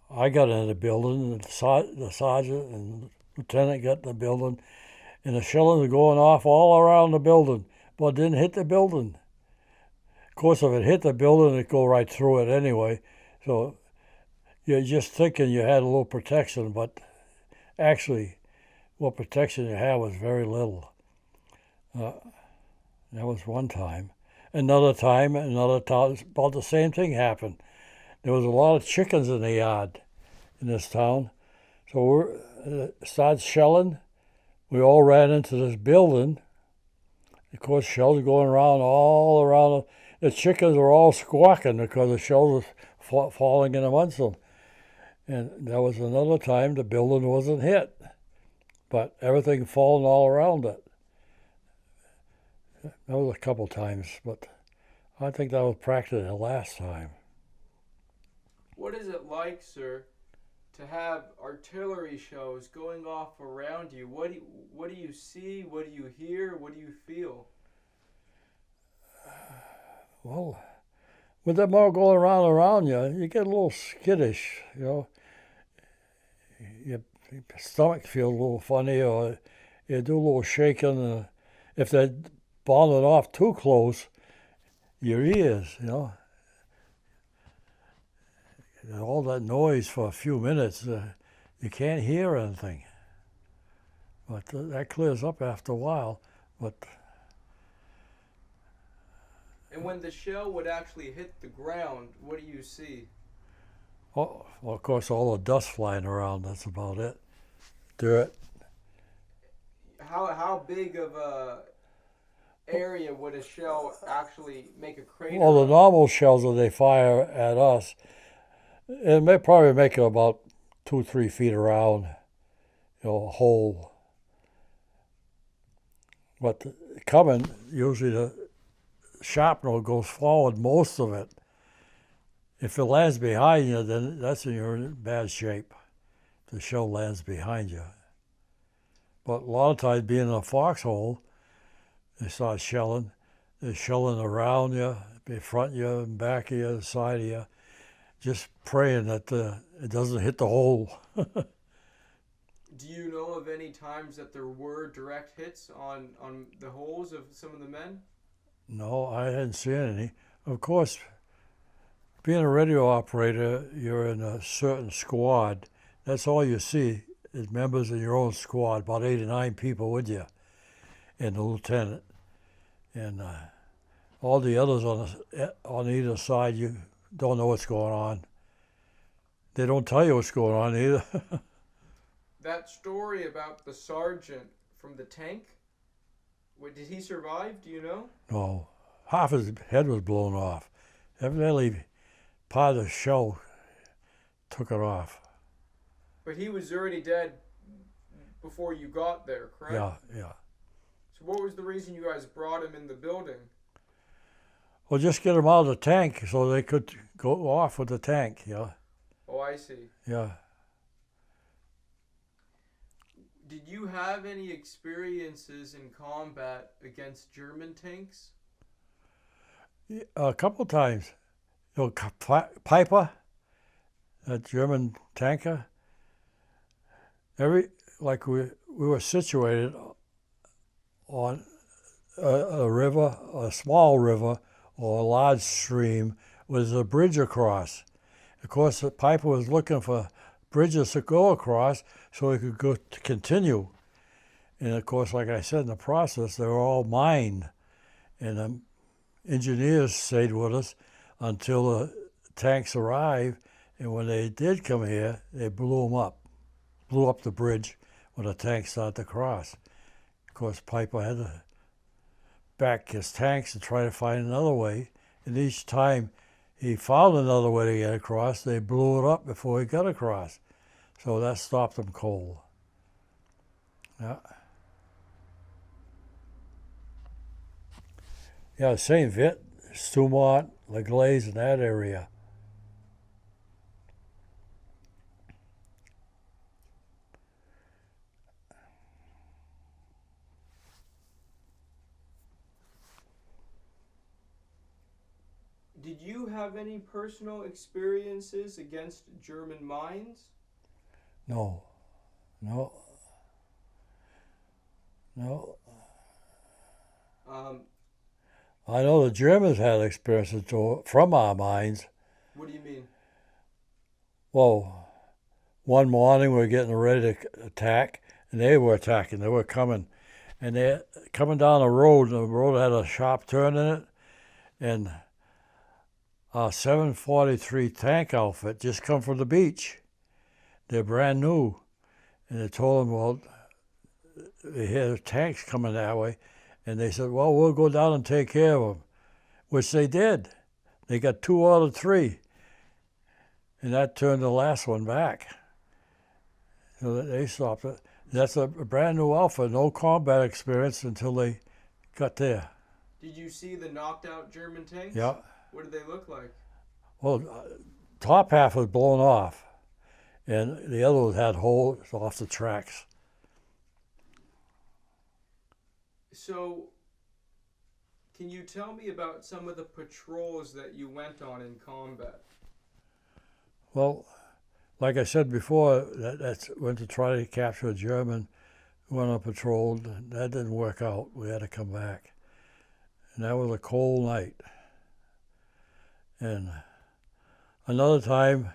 [SPEAKER 1] I got in the building, and the sergeant and lieutenant got in the building, and the shelling was going off all around the building, but it didn't hit the building. Of course, if it hit the building, it'd go right through it anyway. So you're just thinking you had a little protection, but actually, what protection you had was very little. That was one time. Another time, about the same thing happened. There was a lot of chickens in the yard in this town. So we started shelling. We all ran into this building. Of course, shells going around all around. The chickens were all squawking because the shells were falling in amongst them. And there was another time the building wasn't hit, but everything falling all around it. That was a couple times, but I think that was practically the last time.
[SPEAKER 2] What is it like, sir, to have artillery shells going off around you? What do you see? What do you hear? What do you feel?
[SPEAKER 1] Well, with them all going around you, you get a little skittish, you know. Your stomach feels a little funny, or you do a little shaking. If they're bombing off too close, your ears, you know. And all that noise for a few minutes, you can't hear anything. But that clears up after a while. But
[SPEAKER 2] and when the shell would actually hit the ground, what do you see?
[SPEAKER 1] well, of course, all the dust flying around, that's about it. Dirt.
[SPEAKER 2] How big of a area would a shell actually make a crater?
[SPEAKER 1] Well, the normal shells that they fire at us, it may probably make it about 2-3 feet around, you know, a hole. But coming, usually the shrapnel goes forward most of it. If it lands behind you, then that's when you're in bad shape. The shell lands behind you. But a lot of times, being in a foxhole, they start shelling. They're shelling around you, in front of you, and back of you, side of you, just praying that it doesn't hit the hole.
[SPEAKER 2] Do you know of any times that there were direct hits on the holes of some of the men?
[SPEAKER 1] No, I hadn't seen any. Of course, being a radio operator, you're in a certain squad. That's all you see is members of your own squad, about 8 or 9 people with you, and the lieutenant. And all the others on either side, you don't know what's going on. They don't tell you what's going on either.
[SPEAKER 2] That story about the sergeant from the tank, did he survive? Do you know?
[SPEAKER 1] No, half his head was blown off. Evidently, part of the shell took it off.
[SPEAKER 2] But he was already dead before you got there, correct?
[SPEAKER 1] Yeah, yeah.
[SPEAKER 2] So what was the reason you guys brought him in the building?
[SPEAKER 1] Well, just get them out of the tank so they could go off with the tank. Yeah,
[SPEAKER 2] Oh, I see.
[SPEAKER 1] yeah.
[SPEAKER 2] Did you have any experiences in combat against German tanks?
[SPEAKER 1] A couple times. You know, Piper, that German tanker. Like we were situated on a river, a small river or a large stream with a bridge across. Of course, the Piper was looking for bridges to go across so he could go to continue. And of course, like I said, in the process, they were all mined. And the engineers stayed with us until the tanks arrived. And when they did come here, they blew up the bridge when the tanks started to cross. Of course, Piper had to back his tanks and try to find another way. And each time he found another way to get across, they blew it up before he got across. So that stopped them cold. Yeah. Yeah, St. Vit, Stumont, LaGlaze, in that area.
[SPEAKER 2] Did you have any personal experiences against German mines?
[SPEAKER 1] No. I know the Germans had experiences from our mines.
[SPEAKER 2] What do you mean?
[SPEAKER 1] Well, one morning we were getting ready to attack, and they were attacking. They were coming, and they're coming down a road, and the road had a sharp turn in it, and a 743 tank outfit just come from the beach. They're brand new, and they told them, well, they hear tanks coming that way, and they said, well, we'll go down and take care of them, which they did. They got 2 out of 3, and that turned the last one back. So they stopped it. That's a brand new outfit, no combat experience until they got there.
[SPEAKER 2] Did you see the knocked out German tanks?
[SPEAKER 1] Yeah.
[SPEAKER 2] What did they look like?
[SPEAKER 1] Well, top half was blown off, and the other one had holes off the tracks.
[SPEAKER 2] So, can you tell me about some of the patrols that you went on in combat?
[SPEAKER 1] Well, like I said before, that's went to try to capture a German, went on patrol. That didn't work out. We had to come back. And that was a cold night. And another time,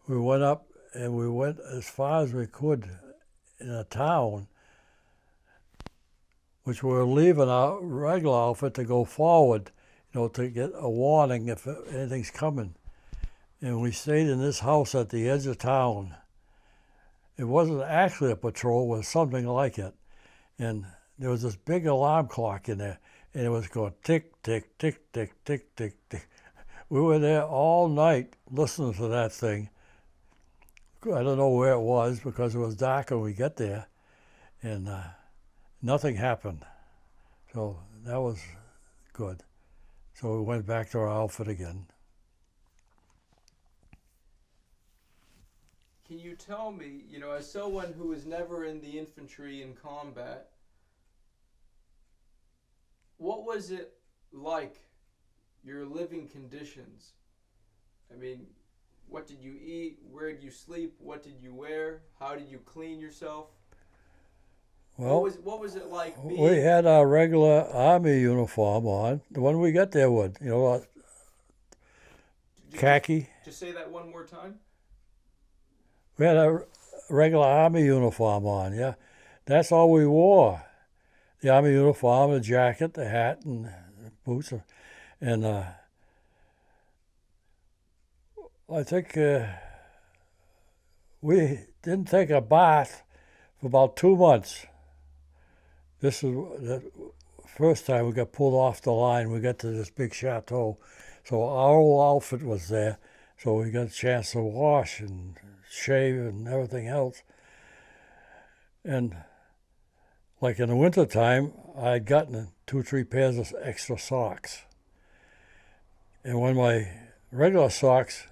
[SPEAKER 1] we went up and we went as far as we could in a town, which we were leaving our regular outfit to go forward, to get a warning if anything's coming. And we stayed in this house at the edge of town. It wasn't actually a patrol, it was something like it. And there was this big alarm clock in there, and it was going tick, tick, tick, tick, tick, tick, tick. We were there all night listening to that thing. I don't know where it was because it was dark when we got there, and nothing happened. So that was good. So we went back to our outfit again.
[SPEAKER 2] Can you tell me, as someone who was never in the infantry in combat, what was it like, your living conditions? I mean, what did you eat? Where did you sleep? What did you wear? How did you clean yourself?
[SPEAKER 1] Well,
[SPEAKER 2] what was it like being...
[SPEAKER 1] We had our regular army uniform on, the one we got there with, khaki.
[SPEAKER 2] Just say that one more time.
[SPEAKER 1] We had a regular army uniform on, yeah. That's all we wore. The army uniform, the jacket, the hat, and the boots. And I think we didn't take a bath for about 2 months. This is the first time we got pulled off the line. We got to this big chateau. So our whole outfit was there. so we got a chance to wash and shave and everything else. And like in the wintertime, I'd gotten 2 or 3 pairs of extra socks. And when my regular socks,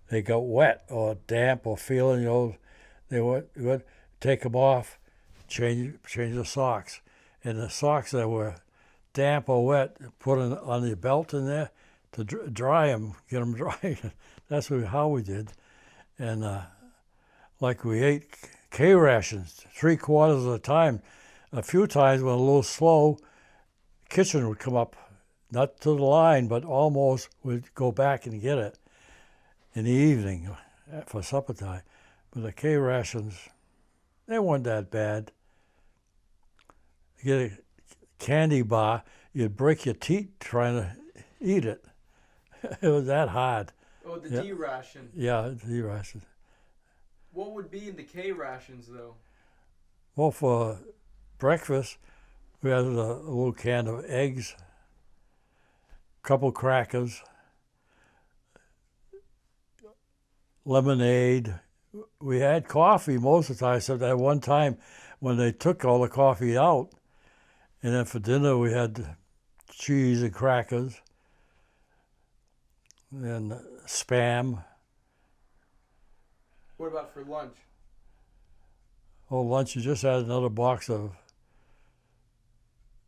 [SPEAKER 1] they got wet or damp or feeling, they would take them off, change the socks. And the socks that were damp or wet, put on the belt in there to dry them, get them dry. That's how we did. And like we ate K rations 3/4 of the time. A few times when a little slow, kitchen would come up, not to the line, but almost would go back and get it in the evening for supper time. But the K rations, they weren't that bad. You get a candy bar, you'd break your teeth trying to eat it. It was that hard.
[SPEAKER 2] Oh, the
[SPEAKER 1] Yeah.
[SPEAKER 2] D ration.
[SPEAKER 1] Yeah, D ration.
[SPEAKER 2] What would be in the K rations, though?
[SPEAKER 1] Well, for breakfast, we had a little can of eggs, a couple crackers, lemonade. We had coffee most of the time, except that one time when they took all the coffee out. And then for dinner, we had cheese and crackers and Spam.
[SPEAKER 2] What about for lunch?
[SPEAKER 1] Oh, lunch, you just had another box of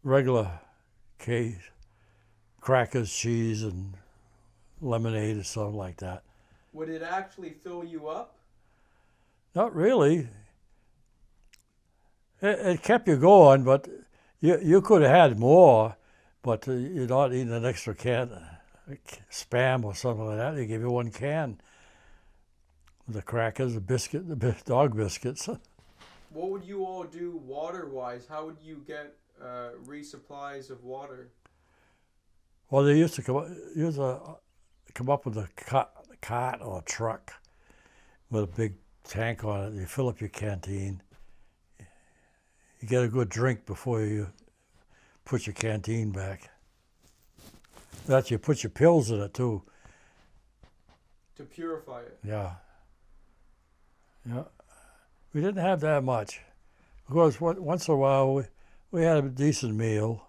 [SPEAKER 1] regular crackers, cheese, and lemonade or something like that.
[SPEAKER 2] Would it actually fill you up?
[SPEAKER 1] Not really. It kept you going, but you could have had more, but you're not eating an extra can, Spam or something like that. They give you 1 can. The crackers, the biscuit, the dog biscuits.
[SPEAKER 2] What would you all do water-wise? How would you get resupplies of water?
[SPEAKER 1] Well, they used to come up with a cart or a truck with a big tank on it. You fill up your canteen. You get a good drink before you put your canteen back. That you put your pills in it too.
[SPEAKER 2] To purify it.
[SPEAKER 1] Yeah. Yeah. We didn't have that much. Of course, once in a while we had a decent meal.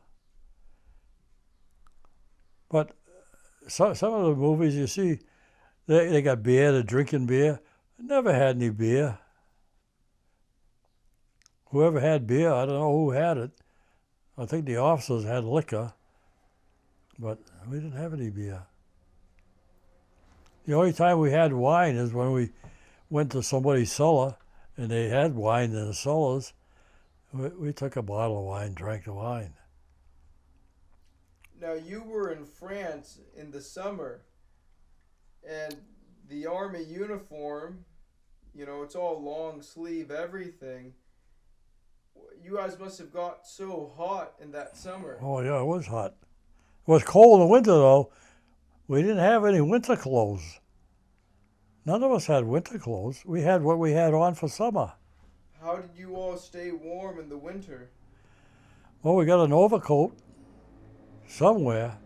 [SPEAKER 1] But some of the movies you see, they got beer, they're drinking beer. Never had any beer. Whoever had beer, I don't know who had it. I think the officers had liquor, but we didn't have any beer. The only time we had wine is when we went to somebody's cellar and they had wine in the cellars. We took a bottle of wine, drank the wine.
[SPEAKER 2] Now, you were in France in the summer, and the army uniform, it's all long sleeve, everything. You guys must have got so hot in that summer.
[SPEAKER 1] Oh yeah, it was hot. It was cold in the winter though. We didn't have any winter clothes. None of us had winter clothes. We had what we had on for summer.
[SPEAKER 2] How did you all stay warm in the winter?
[SPEAKER 1] Well, we got an overcoat somewhere.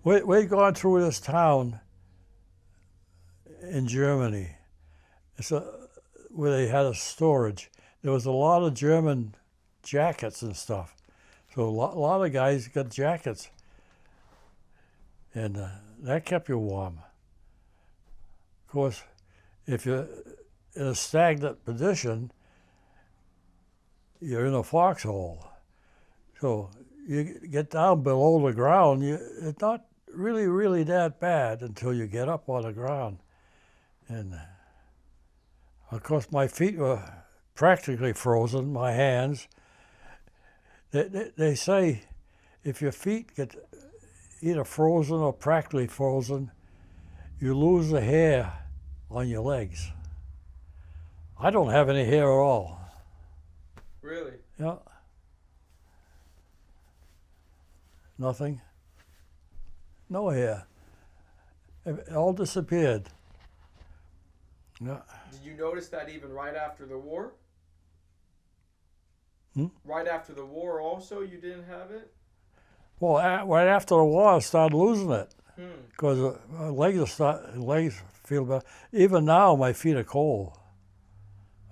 [SPEAKER 1] We'd gone through this town in Germany. It's where they had a storage. There was a lot of German jackets and stuff. So a lot of guys got jackets. And that kept you warm. Of course, if you're in a stagnant position, you're in a foxhole. So you get down below the ground, it's not really that bad until you get up on the ground. And of course, my feet were practically frozen, my hands. They say if your feet get either frozen or practically frozen, you lose the hair on your legs. I don't have any hair at all.
[SPEAKER 2] Really?
[SPEAKER 1] Yeah. Nothing. No hair. It all disappeared. Yeah.
[SPEAKER 2] Did you notice that even right after the war? Right after the war also, you didn't have it?
[SPEAKER 1] Well, right after the war, I started losing it. because my legs feel bad. Even now, my feet are cold.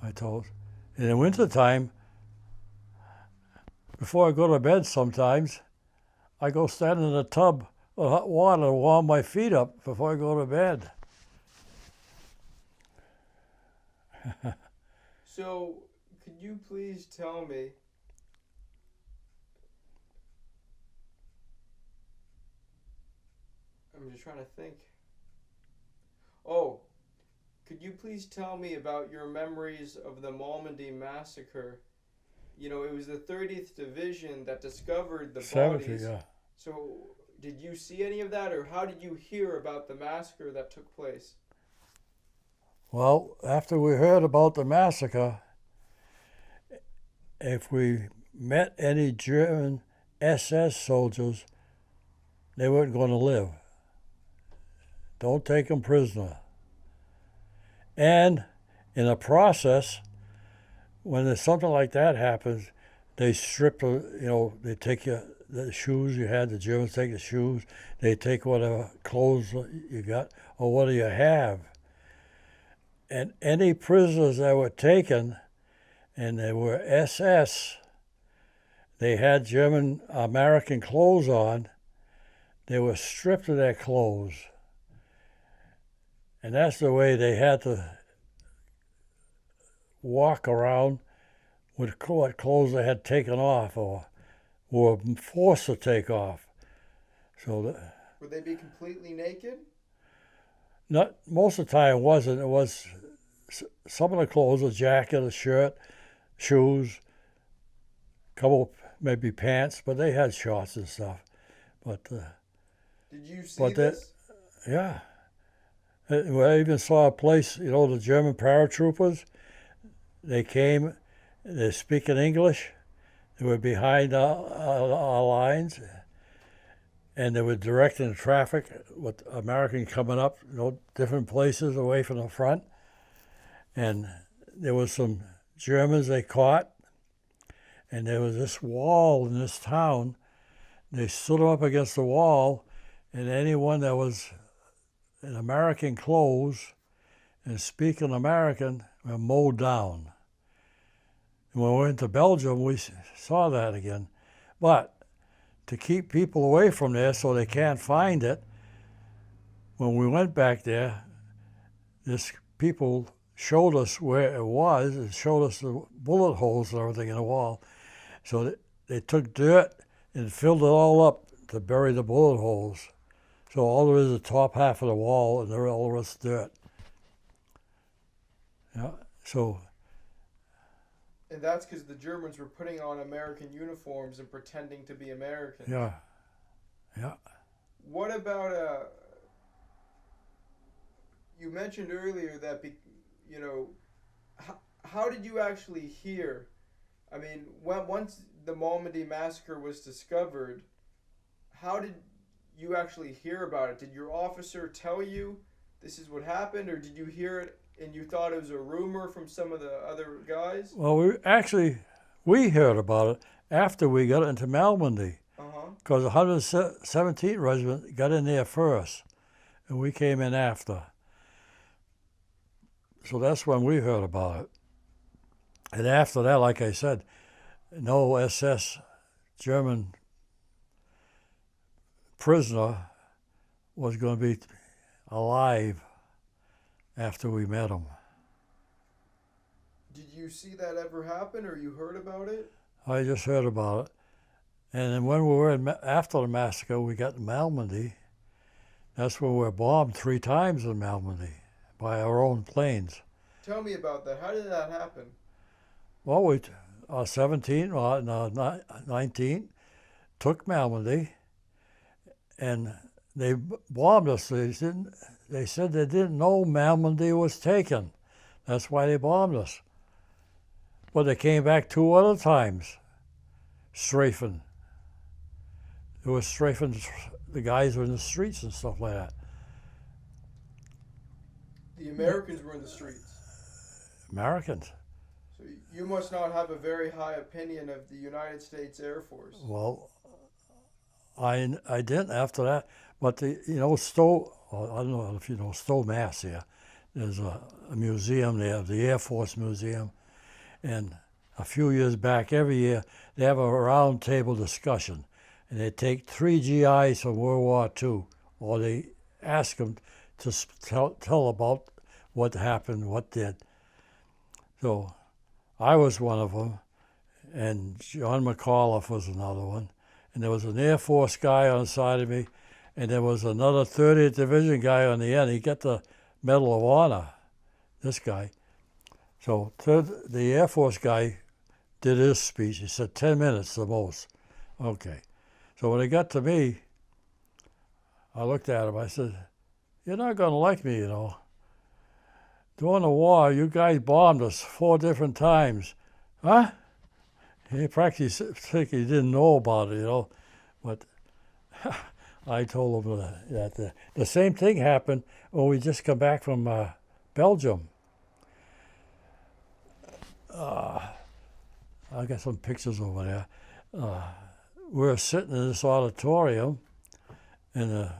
[SPEAKER 1] I told. In the wintertime, before I go to bed sometimes, I go stand in a tub of hot water to warm my feet up before I go to bed.
[SPEAKER 2] So, could you please tell me, I'm just trying to think. Oh, could you please tell me about your memories of the Malmedy massacre? You know, it was the 30th Division that discovered the
[SPEAKER 1] 70,
[SPEAKER 2] bodies.
[SPEAKER 1] yeah.
[SPEAKER 2] So, did you see any of that, or how did you hear about the massacre that took place?
[SPEAKER 1] Well, after we heard about the massacre, if we met any German SS soldiers, they weren't going to live. Don't take them prisoner. And in the process, when there's something like that happens, they strip, they take the shoes you had, the Germans take the shoes, they take whatever clothes you got, or what do you have. And any prisoners that were taken, and they were SS, they had German American clothes on, they were stripped of their clothes. And that's the way they had to walk around with what clothes they had taken off or were forced to take off. So
[SPEAKER 2] Would they be completely naked?
[SPEAKER 1] not most of the time it wasn't. It was some of the clothes, a jacket, a shirt, shoes, a couple maybe pants, but they had shorts and stuff. But
[SPEAKER 2] did you see this?
[SPEAKER 1] Yeah. I even saw a place, the German paratroopers. They came, they're speaking English. They were behind our lines, and they were directing the traffic with Americans coming up, different places away from the front. And there was some Germans they caught, and there was this wall in this town. They stood them up against the wall, and anyone that was in American clothes and speaking American were mowed down. And when we went to Belgium, we saw that again. But to keep people away from there so they can't find it, when we went back there, this people showed us where it was and showed us the bullet holes and everything in the wall. So they took dirt and filled it all up to bury the bullet holes. So all there is the top half of the wall, and all the rest dirt. Yeah. So.
[SPEAKER 2] And that's because the Germans were putting on American uniforms and pretending to be Americans.
[SPEAKER 1] Yeah. Yeah.
[SPEAKER 2] What about you mentioned earlier that how did you actually hear? I mean, once the Malmedy massacre was discovered, how did you actually hear about it? Did your officer tell you this is what happened, or did you hear it and you thought it was a rumor from some of the other guys?
[SPEAKER 1] Well, we heard about it after we got into Malmedy, because the 117th Regiment got in there first, and we came in after. So that's when we heard about it. And after that, like I said, no SS German prisoner was going to be alive after we met him.
[SPEAKER 2] Did you see that ever happen, or you heard about it?
[SPEAKER 1] I just heard about it. And then when we were after the massacre, we got to Malmedy. That's where we were bombed 3 times in Malmedy by our own planes.
[SPEAKER 2] Tell me about that. How did that happen?
[SPEAKER 1] Well, we 19 took Malmedy, and they bombed us. They said they didn't know Malmedy was taken. That's why they bombed us. But they came back 2 other times, strafing. It was strafing. The guys were in the streets and stuff like that.
[SPEAKER 2] The Americans were in the streets.
[SPEAKER 1] Americans.
[SPEAKER 2] So you must not have a very high opinion of the United States Air Force.
[SPEAKER 1] Well, I didn't after that, but Stowe. I don't know if you know Stowe, Mass. Here, there's a museum there, the Air Force Museum, and a few years back, every year they have a round table discussion, and they take 3 GIs from World War II, or they ask them to tell about what happened, what did. So I was one of them, and John McAuliffe was another one, and there was an Air Force guy on the side of me, and there was another 30th Division guy on the end. He got the Medal of Honor, this guy. So the Air Force guy did his speech. He said 10 minutes the most. Okay. So when it got to me, I looked at him. I said, "You're not going to like me, you know. During the war, you guys bombed us 4 different times." Huh? He practically think he didn't know about it, you know. But I told him that the same thing happened when we just come back from Belgium. I got some pictures over there. We were sitting in this auditorium, and the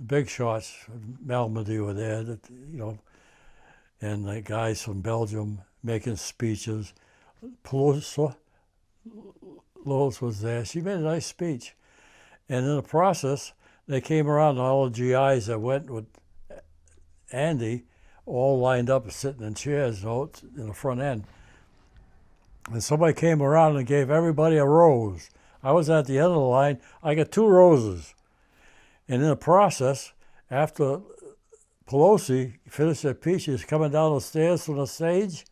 [SPEAKER 1] big shots, Malmedy were there, and the guys from Belgium making speeches. Lois was there. She made a nice speech. And in the process, they came around, and all the GIs that went with Andy all lined up sitting in chairs in the front end. And somebody came around and gave everybody a rose. I was at the end of the line. I got 2 roses. And in the process, after Pelosi finished her speech, she was coming down the stairs from the stage.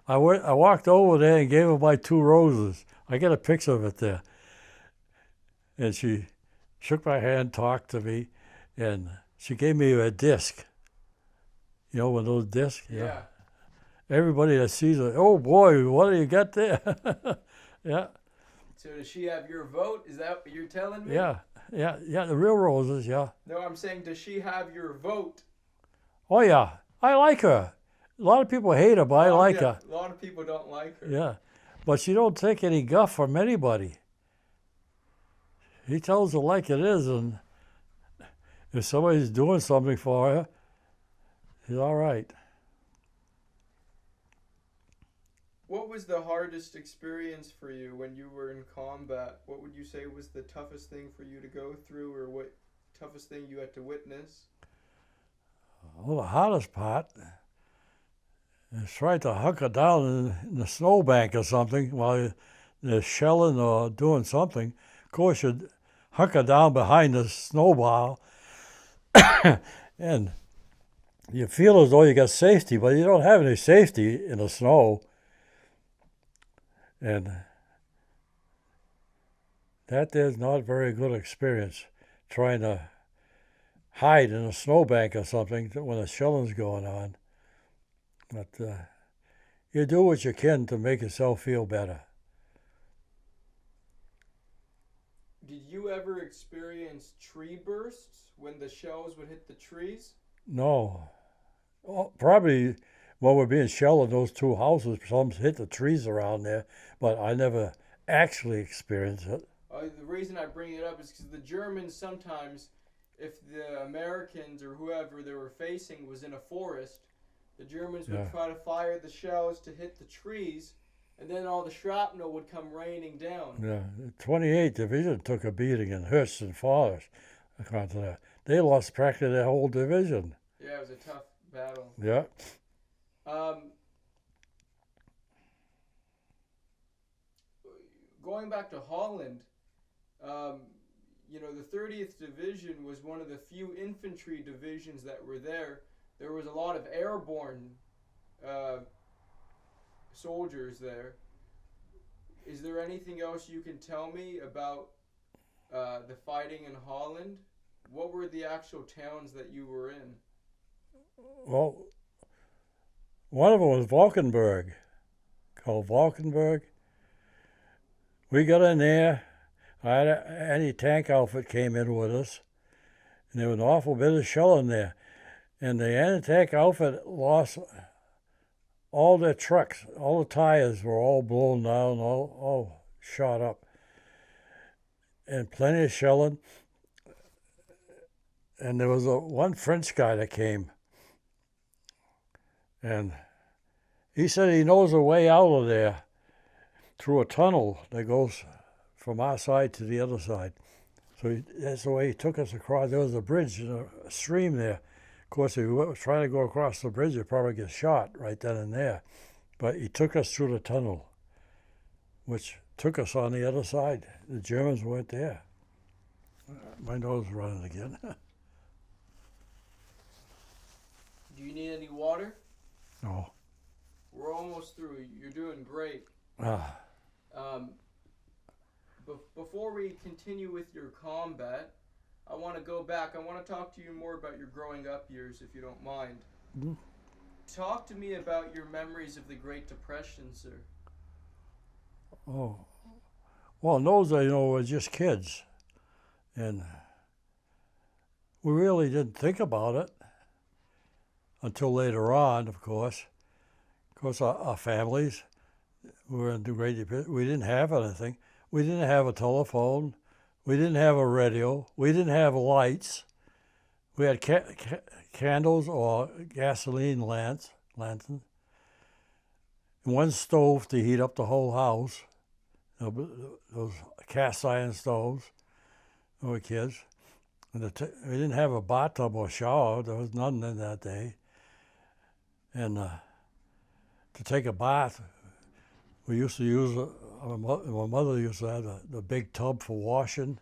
[SPEAKER 1] I walked over there and gave her my 2 roses. I got a picture of it there. And she shook my hand, talked to me, and she gave me a disc. You know, one of those discs?
[SPEAKER 2] Yeah.
[SPEAKER 1] Everybody that sees it, "Oh boy, what do you got there?" Yeah.
[SPEAKER 2] So does she have your vote? Is that what you're telling me?
[SPEAKER 1] Yeah, the real roses, yeah.
[SPEAKER 2] No, I'm saying, does she have your vote?
[SPEAKER 1] Oh yeah, I like her. A lot of people hate her, but I like her.
[SPEAKER 2] A lot of people don't like her.
[SPEAKER 1] Yeah, but she don't take any guff from anybody. He tells her like it is, and if somebody's doing something for her, he's all right.
[SPEAKER 2] What was the hardest experience for you when you were in combat? What would you say was the toughest thing for you to go through, or what toughest thing you had to witness?
[SPEAKER 1] Well, the hardest part is trying to hunker down in the snowbank or something while they're shelling or doing something. Of course, you'd hunker down behind the snowball, and you feel as though you got safety, but you don't have any safety in the snow. And that is not a very good experience, trying to hide in a snowbank or something when the shelling's going on. But you do what you can to make yourself feel better.
[SPEAKER 2] Did you ever experience tree bursts when the shells would hit the trees?
[SPEAKER 1] No. Well, probably when we're being shelled in those 2 houses, some hit the trees around there, but I never actually experienced it.
[SPEAKER 2] The reason I bring it up is because the Germans sometimes, if the Americans or whoever they were facing was in a forest, the Germans would try to fire the shells to hit the trees, and then all the shrapnel would come raining down.
[SPEAKER 1] Yeah, the 28th Division took a beating in Hurst and Forest. According to that, they lost practically their whole division.
[SPEAKER 2] Yeah, it was a tough battle.
[SPEAKER 1] Yeah.
[SPEAKER 2] Going back to Holland, the 30th Division was one of the few infantry divisions that were there. There was a lot of airborne soldiers there. Is there anything else you can tell me about the fighting in Holland? What were the actual towns that you were in?
[SPEAKER 1] Well, one of them was Valkenburg, called Valkenburg. We got in there. Anti-tank outfit came in with us, and there was an awful bit of shelling there. And the anti-tank outfit lost all their trucks. All the tires were all blown down, all shot up. and plenty of shelling. And there was one French guy that came, and he said he knows a way out of there through a tunnel that goes from our side to the other side. So that's the way he took us across. There was a bridge and a stream there. Of course, if you were trying to go across the bridge, you'd probably get shot right then and there. But he took us through the tunnel, which took us on the other side. The Germans weren't there. My nose is running again.
[SPEAKER 2] Do you need any water?
[SPEAKER 1] No.
[SPEAKER 2] We're almost through. You're doing great.
[SPEAKER 1] Ah.
[SPEAKER 2] Before we continue with your combat, I want to go back. I want to talk to you more about your growing up years, if you don't mind.
[SPEAKER 1] Mm-hmm.
[SPEAKER 2] Talk to me about your memories of the Great Depression, sir.
[SPEAKER 1] Oh. Well, in those days, we were just kids. And we really didn't think about it until later on, of course. Of course, our families, we were in the Great Depression. We didn't have anything. We didn't have a telephone. We didn't have a radio. We didn't have lights. We had candles or gasoline lanterns. One stove to heat up the whole house. Those cast iron stoves when we were kids. And we didn't have a bathtub or shower. There was none in that day. And to take a bath, we used to use, my mother used to have the big tub for washing.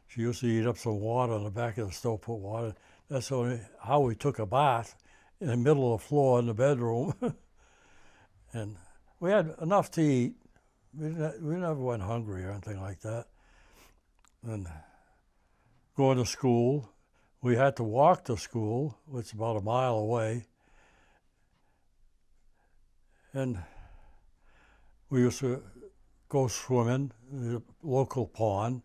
[SPEAKER 1] She used to heat up some water on the back of the stove, put water. That's how we took a bath, in the middle of the floor in the bedroom. And we had enough to eat. We never went hungry or anything like that. And going to school, we had to walk to school, which is about a mile away. And we used to go swimming in the local pond,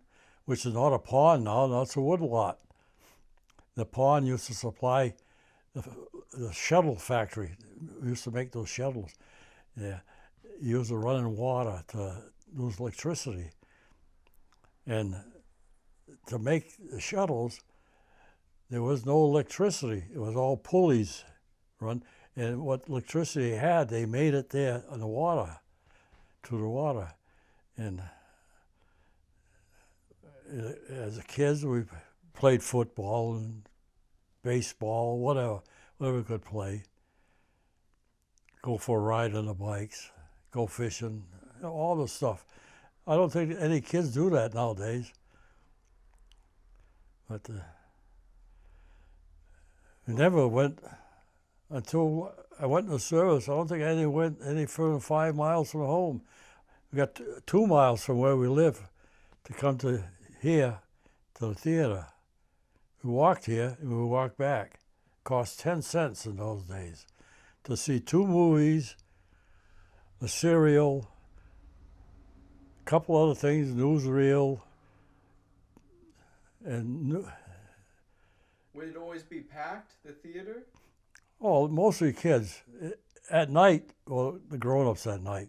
[SPEAKER 1] which is not a pond now, it's a woodlot. The pond used to supply the shuttle factory. We used to make those shuttles. Yeah, use the running water to lose electricity. And to make the shuttles, there was no electricity. It was all pulleys run. And what electricity had, they made it there on the water, to the water. And as a kids, we played football and baseball, whatever we could play. Go for a ride on the bikes, go fishing, all the stuff. I don't think any kids do that nowadays. But we never went, until I went in the service, I don't think I went any further than 5 miles from home. We got 2 miles from where we live to come to here, to the theater. We walked here and we walked back. It cost 10 cents in those days to see 2 movies, a cereal, a couple other things, newsreel, and
[SPEAKER 2] would it always be packed, the theater?
[SPEAKER 1] Oh, mostly kids. At night, well, the grown-ups at night.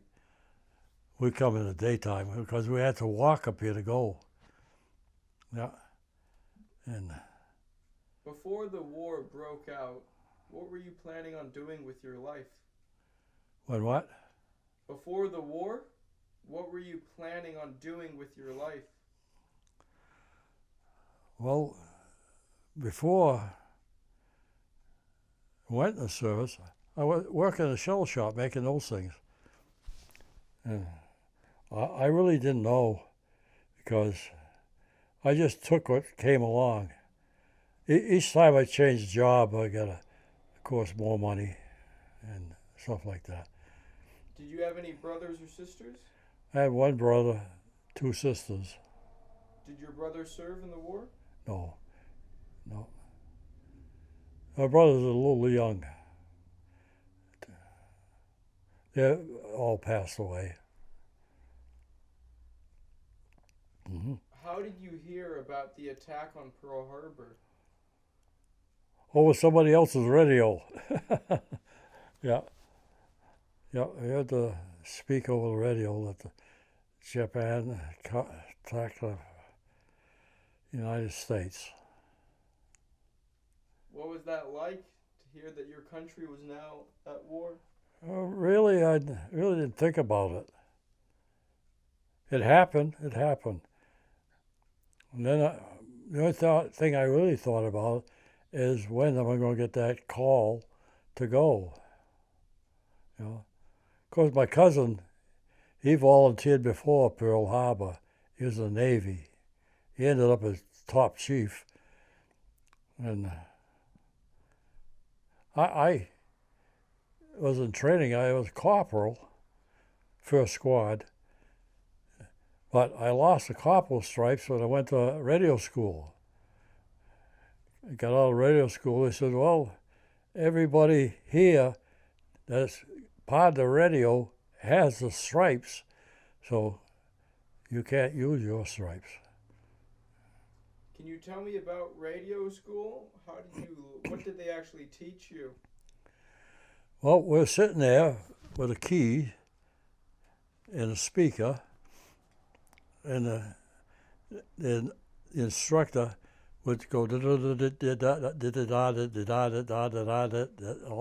[SPEAKER 1] We come in the daytime because we had to walk up here to go. Yeah. And
[SPEAKER 2] before the war broke out, what were you planning on doing with your life?
[SPEAKER 1] What?
[SPEAKER 2] Before the war, what were you planning on doing with your life?
[SPEAKER 1] Well, before I went in the service, I worked in a shell shop making those things. And I really didn't know, because I just took what came along. Each time I changed job, I got, of course, more money and stuff like that.
[SPEAKER 2] Did you have any brothers or sisters?
[SPEAKER 1] I had one brother, 2 sisters.
[SPEAKER 2] Did your brother serve in the war?
[SPEAKER 1] No. My brother's a little young. They all passed away. Mm-hmm.
[SPEAKER 2] How did you hear about the attack on Pearl Harbor?
[SPEAKER 1] Over somebody else's radio. Yeah. We had to speak over the radio that Japan attacked United States.
[SPEAKER 2] What was that like to hear that your country was now at war?
[SPEAKER 1] Really, I really didn't think about it. It happened. It happened. And then the only thing I really thought about is when am I going to get that call to go? You know, of course, my cousin, he volunteered before Pearl Harbor. He was in the Navy. He ended up as top chief, and I was in training. I was corporal, first squad, but I lost the corporal stripes when I went to radio school. I got out of radio school. They said, well, everybody here that's part of the radio has the stripes, so you can't use your stripes.
[SPEAKER 2] Can you tell me about radio school? What did they actually teach you?
[SPEAKER 1] Well, we're sitting there with a key and a speaker, and the instructor would go all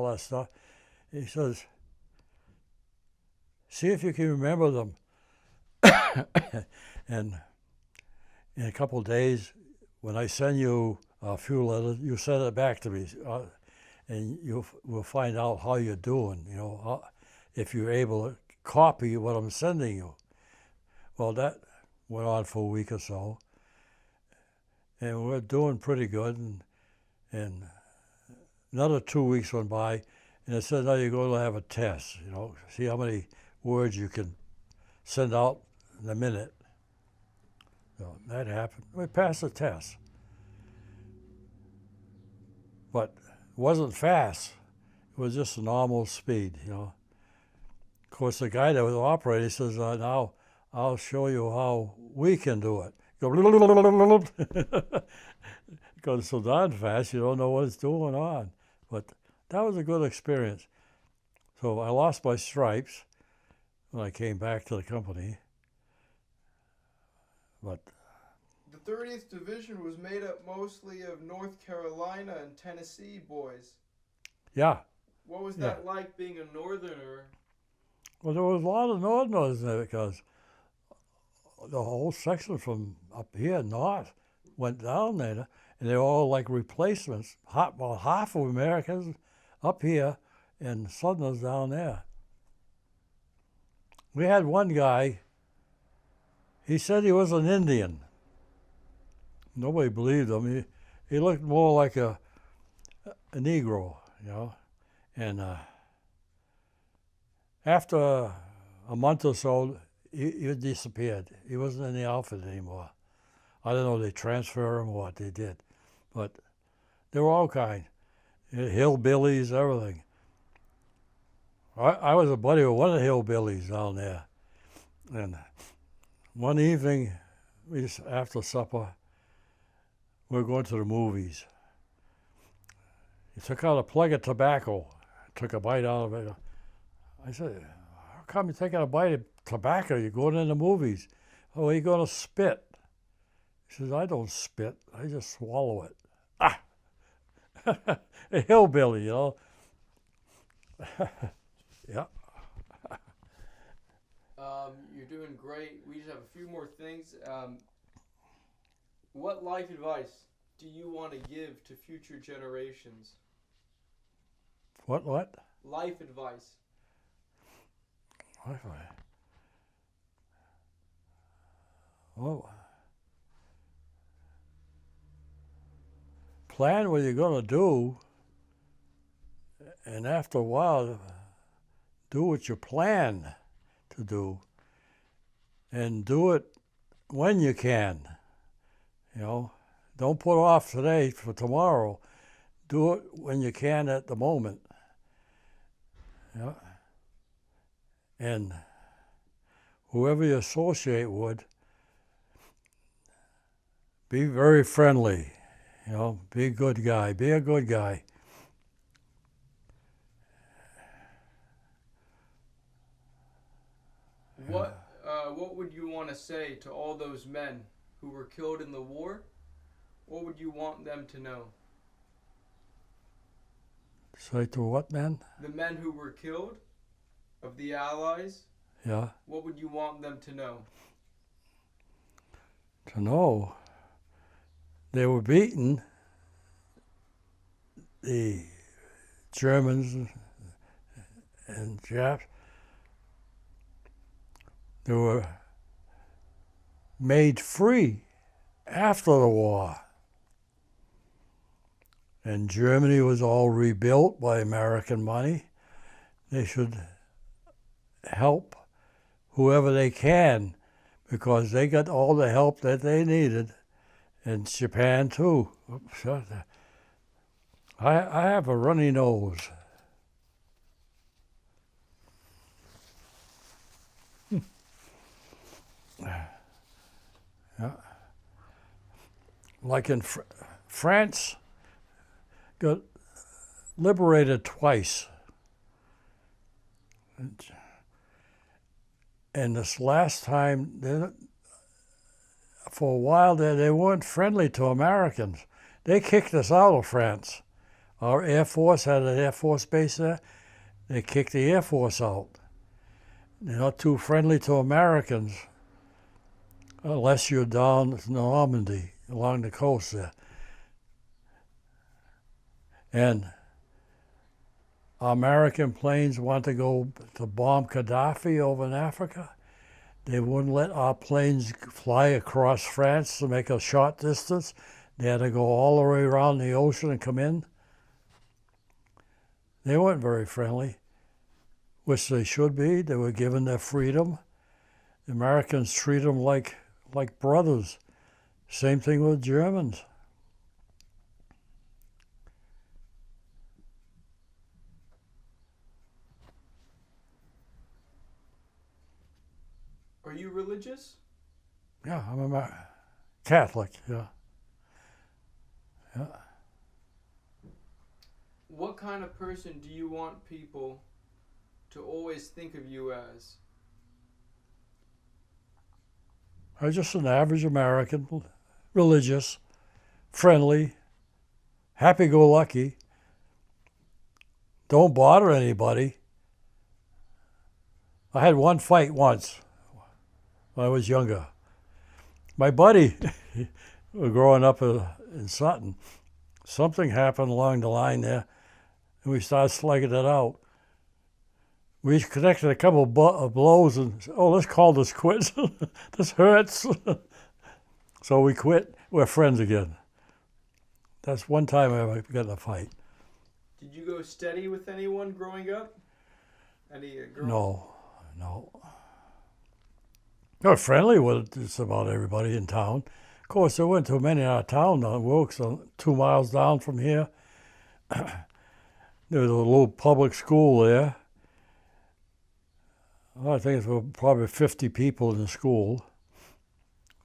[SPEAKER 1] that stuff. He says, see if you can remember them. And in a couple of days, when I send you a few letters, you send it back to me, and we'll find out how you're doing, if you're able to copy what I'm sending you. Well, that went on for a week or so, and we're doing pretty good, and another 2 weeks went by, and it said, now you're going to have a test, see how many words you can send out in a minute. So that happened. We passed the test. But it wasn't fast. It was just a normal speed, Of course, the guy that was operating says, now I'll show you how we can do it. Go, it goes so darn fast, you don't know what's going on. But that was a good experience. So I lost my stripes when I came back to the company. But
[SPEAKER 2] the 30th Division was made up mostly of North Carolina and Tennessee boys.
[SPEAKER 1] Yeah.
[SPEAKER 2] What was that like being a northerner?
[SPEAKER 1] Well, there was a lot of northerners there because the whole section from up here north went down there, and they were all like replacements. About half of Americans up here and Southerners down there. We had one guy, he said he was an Indian. Nobody believed him. He looked more like a Negro, And after a month or so, he disappeared. He wasn't in the outfit anymore. I don't know if they transferred him or what they did. But they were all kind. Hillbillies, everything. I was a buddy with one of the hillbillies down there. And one evening, after supper, we were going to the movies. He took out a plug of tobacco, took a bite out of it. I said, how come you're taking a bite of tobacco? You're going in the movies. Oh, you're going to spit. He says, I don't spit. I just swallow it. Ah! A hillbilly, Yeah.
[SPEAKER 2] You're doing great. We just have a few more things. What life advice do you want to give to future generations?
[SPEAKER 1] What?
[SPEAKER 2] Life advice.
[SPEAKER 1] Life advice. Oh. Plan what you're going to do, and after a while, do what you plan to do, and do it when you can. Don't put off today for tomorrow. Do it when you can at the moment. And whoever you associate with, be very friendly. Be a good guy. Be a good guy.
[SPEAKER 2] What would you want to say to all those men who were killed in the war what would you want them to know?
[SPEAKER 1] Say to what men?
[SPEAKER 2] The men who were killed of the Allies,
[SPEAKER 1] Yeah.
[SPEAKER 2] what would you want them to know?
[SPEAKER 1] To know they were beaten, the Germans and Japs. They were made free after the war. And Germany was all rebuilt by American money. They should help whoever they can because they got all the help that they needed. And Japan too. Oops, I have a runny nose. Yeah. Like in France, got liberated twice. And this last time, for a while there, they weren't friendly to Americans. They kicked us out of France. Our Air Force had an Air Force base there. They kicked the Air Force out. They're not too friendly to Americans unless you're down in Normandy, along the coast there. And American planes want to go to bomb Gaddafi over in Africa. They wouldn't let our planes fly across France to make a short distance. They had to go all the way around the ocean and come in. They weren't very friendly, which they should be. They were given their freedom. The Americans treat them like brothers. Same thing with Germans.
[SPEAKER 2] Are you religious?
[SPEAKER 1] Yeah, I'm a Catholic, yeah. Yeah.
[SPEAKER 2] What kind of person do you want people to always think of you as?
[SPEAKER 1] I'm just an average American, religious, friendly, happy-go-lucky, don't bother anybody. I had one fight once when I was younger. My buddy, growing up in Sutton, something happened along the line there, and we started slugging it out. We connected a couple of blows and said, let's call this quits. This hurts. So we quit. We're friends again. That's one time I ever got in a fight.
[SPEAKER 2] Did you go steady with anyone growing up? Any girl?
[SPEAKER 1] No. Not friendly with just about everybody in town. Of course, there weren't too many in our town. Wilkes, 2 miles down from here. There was a little public school there. I think there were probably 50 people in the school.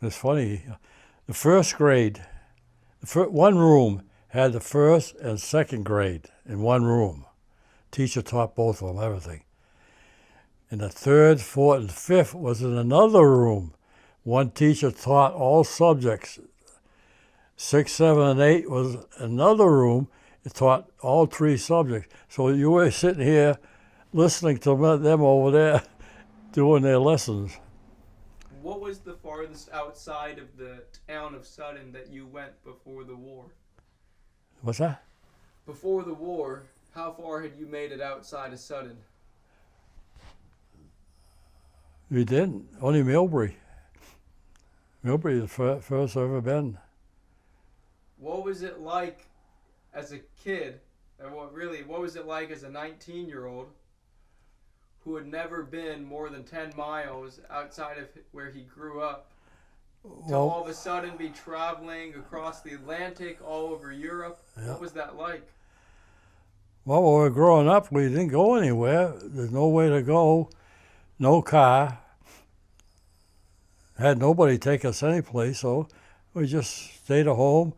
[SPEAKER 1] It's funny. The first grade, one room had the first and second grade in one room. Teacher taught both of them everything. And the third, fourth, and fifth was in another room. One teacher taught all subjects. 6, 7, and 8 was another room. It taught all 3 subjects. So you were sitting here listening to them over there doing their lessons.
[SPEAKER 2] What was the farthest outside of the town of Sutton that you went before the war?
[SPEAKER 1] What's that?
[SPEAKER 2] Before the war, how far had you made it outside of Sutton?
[SPEAKER 1] We didn't. Only Millbury. Millbury is the first I've ever been.
[SPEAKER 2] What was it like as a kid, or what was it like as a 19-year-old who had never been more than 10 miles outside of where he grew up, to all of a sudden be traveling across the Atlantic all over Europe? Yeah. What was that like?
[SPEAKER 1] Well, when we were growing up, we didn't go anywhere. There's no way to go, no car. Had nobody take us anyplace, so we just stayed at home.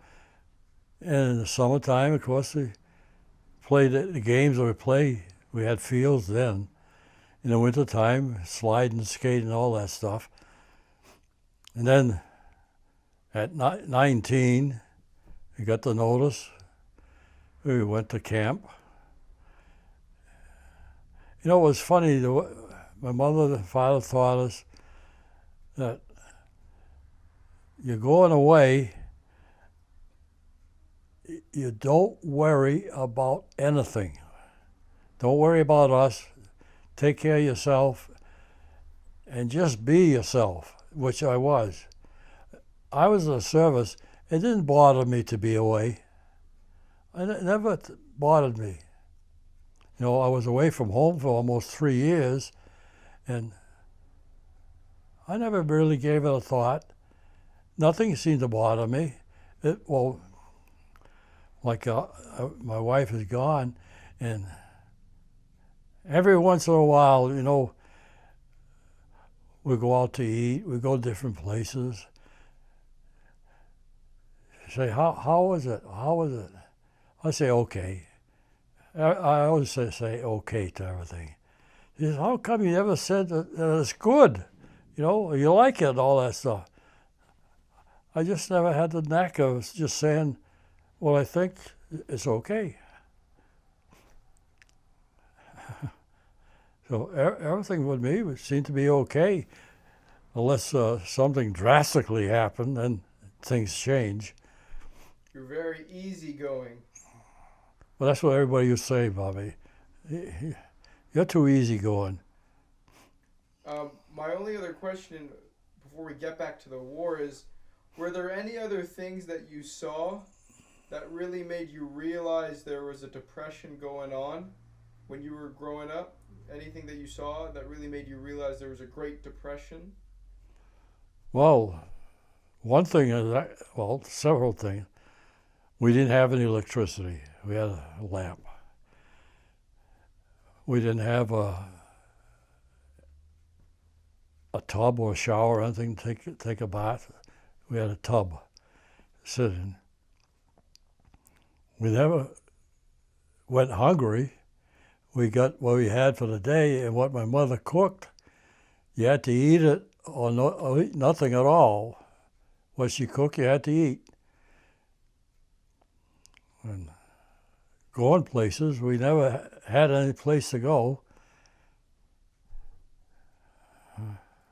[SPEAKER 1] And in the summertime, of course, we played the games that we play. We had fields then. In the wintertime, sliding, skating, all that stuff. And then at 19, We got the notice. We went to camp. You know, it was funny. My mother and father taught us that you're going away, you don't worry about anything. Don't worry about us. Take care of yourself and just be yourself, which I was. I was in the service. It didn't bother me to be away. It never bothered me. You know, I was away from home for almost 3 years, and I never really gave it a thought. Nothing seemed to bother me. My wife is gone, and every once in a while, you know, we go out to eat, we go different places. Say, how was it? How was it? I say, okay. I always say okay to everything. He says, how come you never said that it's good? You know, you like it, all that stuff. I just never had the knack of just saying, well, I think it's okay. So everything with me seemed to be okay, unless something drastically happened, then things change.
[SPEAKER 2] You're very easygoing.
[SPEAKER 1] Well, that's what everybody used to say about me. You're too easygoing.
[SPEAKER 2] My only other question before we get back to the war is, were there any other things that you saw that really made you realize there was a depression going on when you were growing up? Anything that you saw that really made you realize there was a Great Depression?
[SPEAKER 1] Well, one thing is several things. We didn't have any electricity. We had a lamp. We didn't have a tub or a shower or anything to take a bath. We had a tub to sit in. We never went hungry. We got what we had for the day, and what my mother cooked, you had to eat it or eat nothing at all. What she cooked, you had to eat. And going places, we never had any place to go.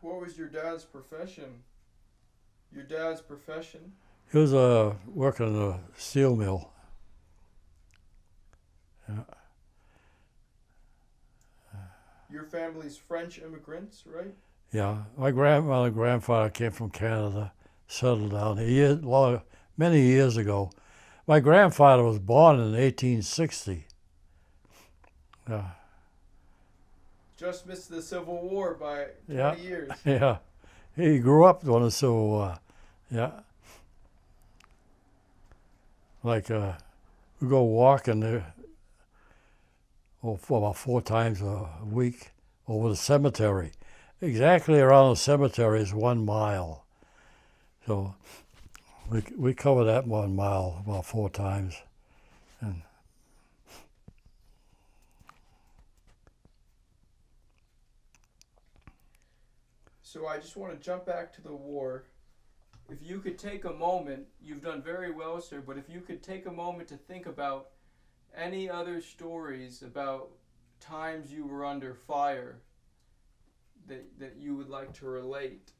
[SPEAKER 2] What was your dad's profession? Your dad's profession?
[SPEAKER 1] He was working in a steel mill. Yeah.
[SPEAKER 2] Your family's French immigrants, right?
[SPEAKER 1] Yeah. My grandmother and grandfather came from Canada, settled down here many years ago. My grandfather was born in 1860. Yeah.
[SPEAKER 2] Just missed the Civil War by 20
[SPEAKER 1] Yeah.
[SPEAKER 2] years.
[SPEAKER 1] Yeah. He grew up during the Civil War. Yeah. Like, we go walking there for about 4 times a week over the cemetery. Exactly around the cemetery is 1 mile. So we cover that 1 mile about 4 times. And
[SPEAKER 2] So I just want to jump back to the war. If you could take a moment, you've done very well, sir, but if you could take a moment to think about any other stories about times you were under fire that you would like to relate.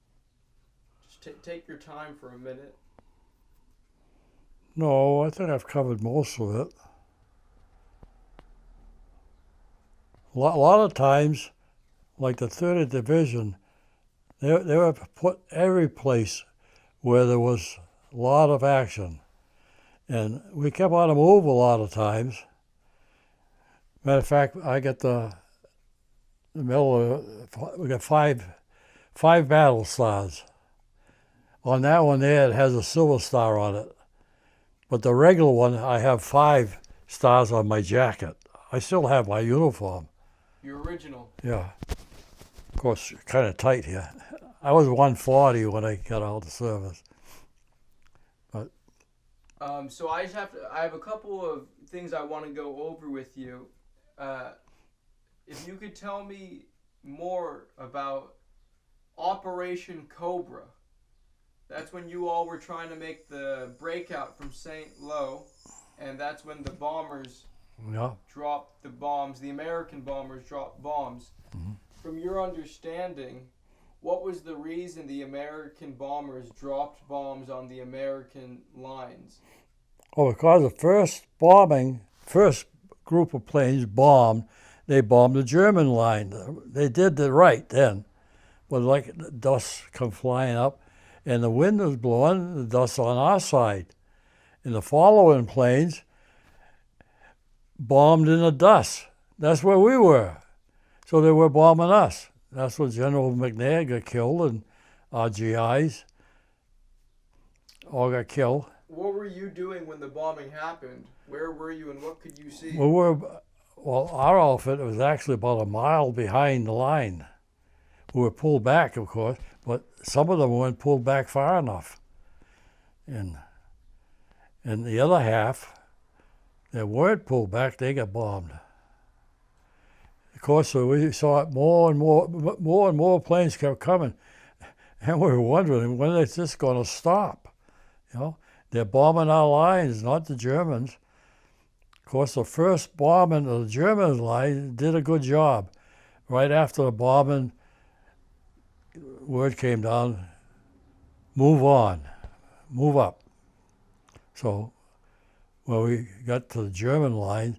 [SPEAKER 2] Just take your time for a minute.
[SPEAKER 1] no, I think I've covered most of it. A lot of times, like the 30th Division, they were put every place where there was a lot of action. And we kept on the move a lot of times. Matter of fact, I got the middle we got five battle stars. On that one there, it has a silver star on it. But the regular one, I have 5 stars on my jacket. I still have my uniform.
[SPEAKER 2] Your original.
[SPEAKER 1] Yeah. Of course, kind of tight here. I was 140 when I got out of the service. But
[SPEAKER 2] So I have a couple of things I want to go over with you. If you could tell me more about Operation Cobra. That's when you all were trying to make the breakout from St. Lo, and that's when the bombers
[SPEAKER 1] Yeah.
[SPEAKER 2] dropped the bombs. The American bombers dropped bombs.
[SPEAKER 1] Mm-hmm.
[SPEAKER 2] From your understanding, what was the reason the American bombers dropped bombs on the American lines?
[SPEAKER 1] Oh, because the first group of planes bombed, they bombed the German line. They did it right then. But like the dust come flying up, and the wind was blowing, the dust on our side. And the following planes bombed in the dust. That's where we were. So they were bombing us. That's when General McNair got killed, and our GIs all got killed.
[SPEAKER 2] What were you doing when the bombing happened? Where were you and what could you see?
[SPEAKER 1] Well, our outfit was actually about a mile behind the line. We were pulled back, of course, but some of them weren't pulled back far enough. And the other half that weren't pulled back, they got bombed. Of course, so we saw it more and more planes kept coming. And we were wondering, when is this going to stop? You know, they're bombing our lines, not the Germans. Of course, the first bombing of the German line did a good job. Right after the bombing, word came down, move on, move up. So when we got to the German line,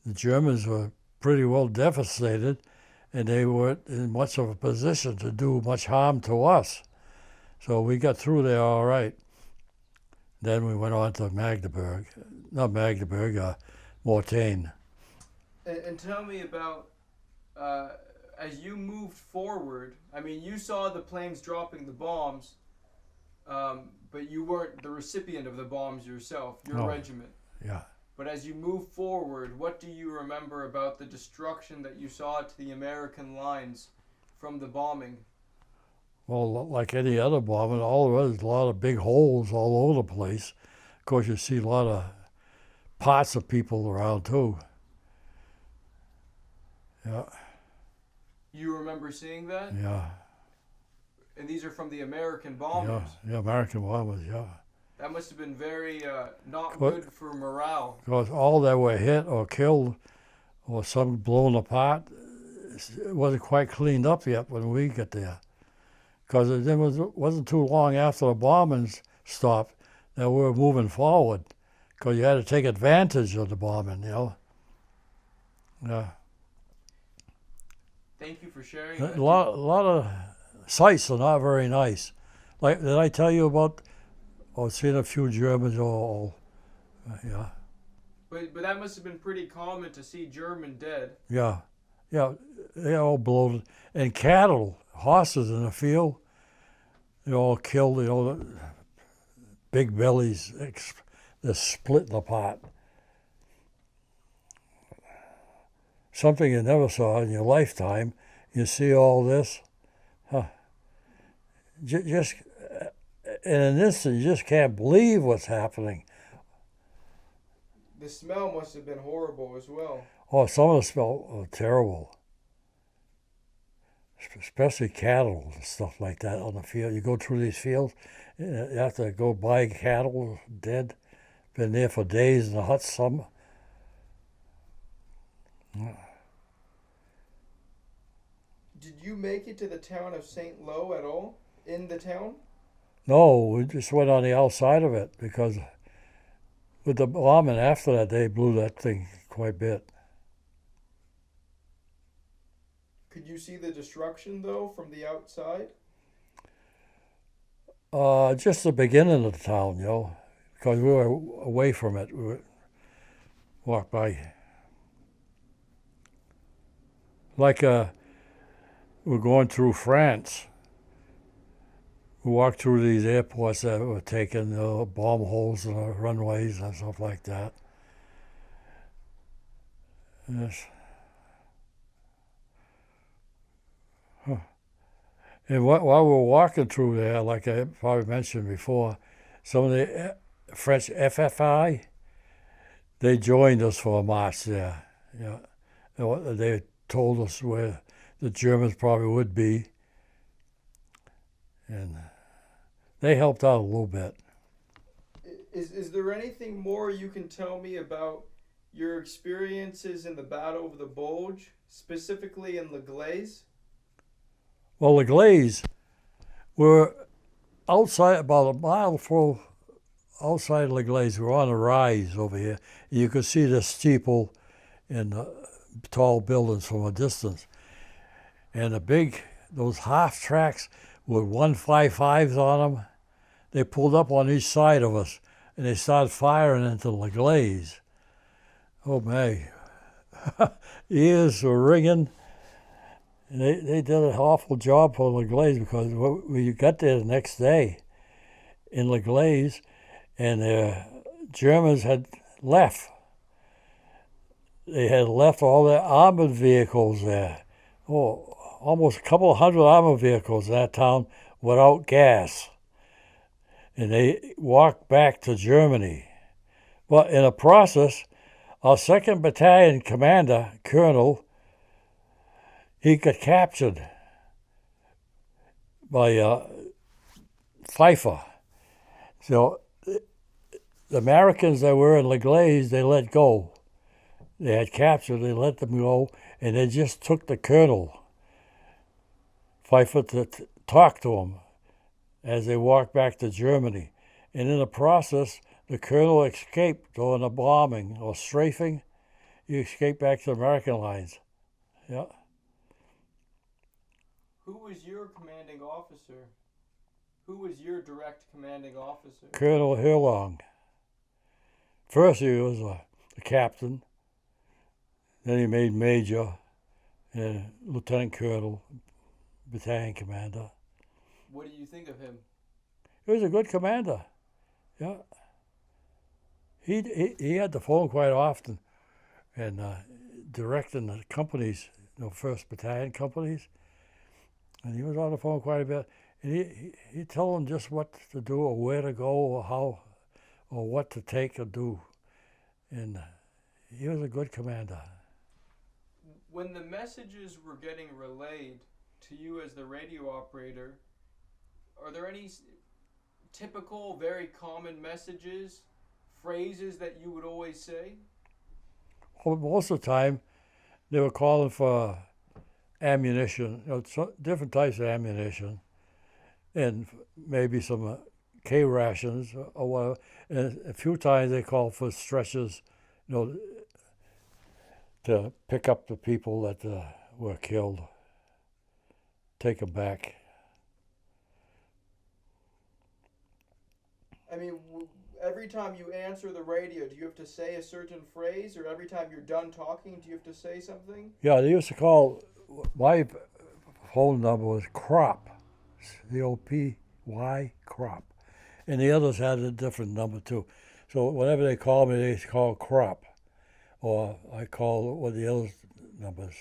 [SPEAKER 1] the Germans were pretty well devastated, and they weren't in much of a position to do much harm to us. So we got through there all right. Then we went on to Mortain.
[SPEAKER 2] And tell me about, as you moved forward, I mean, you saw the planes dropping the bombs, but you weren't the recipient of the bombs yourself, your regiment.
[SPEAKER 1] Yeah.
[SPEAKER 2] But as you move forward, what do you remember about the destruction that you saw to the American lines from the bombing?
[SPEAKER 1] Well, like any other bombing, all there was a lot of big holes all over the place. Of course, you see a lot of parts of people around too. Yeah.
[SPEAKER 2] You remember seeing that?
[SPEAKER 1] Yeah.
[SPEAKER 2] And these are from the American bombers.
[SPEAKER 1] Yeah, American bombers, yeah.
[SPEAKER 2] That must have been very not good for morale.
[SPEAKER 1] Because all that were hit or killed or some blown apart, it wasn't quite cleaned up yet when we got there. Because it wasn't too long after the bombings stopped that we were moving forward. Because you had to take advantage of the bombing, you know. Yeah.
[SPEAKER 2] Thank you for sharing
[SPEAKER 1] A
[SPEAKER 2] that.
[SPEAKER 1] lot of sights are not very nice. Like, did I tell you about seeing a few Germans yeah.
[SPEAKER 2] But that must have been pretty common to see German dead.
[SPEAKER 1] Yeah, they all bloated. And cattle, horses in the field, they all killed, you know, big bellies, they're splitting apart. Something you never saw in your lifetime. You see all this, just in an instant, you just can't believe what's happening.
[SPEAKER 2] The smell must have been horrible as well.
[SPEAKER 1] Oh, some of the smell was terrible. Especially cattle and stuff like that on the field. You go through these fields, you have to go by cattle dead, been there for days in the hot summer.
[SPEAKER 2] Did you make it to the town of St. Lo at all? In the town?
[SPEAKER 1] No, we just went on the outside of it because with the bombing after that, they blew that thing quite a bit.
[SPEAKER 2] Could you see the destruction, though, from the outside?
[SPEAKER 1] Just the beginning of the town, you know, because we were away from it. We walked by. Like we're going through France. We walked through these airports that were taking bomb holes in the runways and stuff like that. Yes. Huh. And while we were walking through there, like I probably mentioned before, some of the French FFI, they joined us for a march there. Yeah. They told us where the Germans probably would be. And they helped out a little bit.
[SPEAKER 2] Is there anything more you can tell me about your experiences in the Battle of the Bulge, specifically in La Glaze?
[SPEAKER 1] Well, the Glaze were outside, about a mile from outside La Glaze. We're on a rise over here. You could see the steeple and the tall buildings from a distance. And those half tracks with 155s on them, they pulled up on each side of us and they started firing into La Glaze. Oh, man. Ears were ringing. And they did an awful job for La Glaze because we got there the next day in La Glaze and the Germans had left. They had left all their armored vehicles there. Oh, almost a couple of hundred armored vehicles in that town without gas. And they walked back to Germany. But in the process, our 2nd Battalion commander, Colonel, he got captured by Pfeiffer. So the Americans that were in La Glaze, they let go. They had captured, they let them go, and they just took the Colonel, Pfeiffer, to talk to him as they walked back to Germany. And in the process, the Colonel escaped during the bombing or strafing. He escaped back to the American lines. Yeah.
[SPEAKER 2] Who was your commanding officer? Who was your direct commanding officer?
[SPEAKER 1] Colonel Hirlong. First he was a captain. Then he made major and lieutenant colonel, battalion commander.
[SPEAKER 2] What do you think of him?
[SPEAKER 1] He was a good commander. Yeah. He had the phone quite often and directing the companies, first battalion companies. And he was on the phone quite a bit. And he'd tell them just what to do or where to go or how or what to take or do. And he was a good commander.
[SPEAKER 2] When the messages were getting relayed to you as the radio operator, are there any typical, very common messages, phrases that you would always say?
[SPEAKER 1] Well, most of the time, they were calling for ammunition, different types of ammunition, and maybe some K rations or whatever. And a few times they called for stretchers, to pick up the people that were killed, take them back.
[SPEAKER 2] I mean, every time you answer the radio, do you have to say a certain phrase, or every time you're done talking, do you have to say something?
[SPEAKER 1] Yeah, they used to call, my phone number was CROP, COPY, CROP. And the others had a different number too. So whenever they called me, they called CROP. Or I call what the other numbers.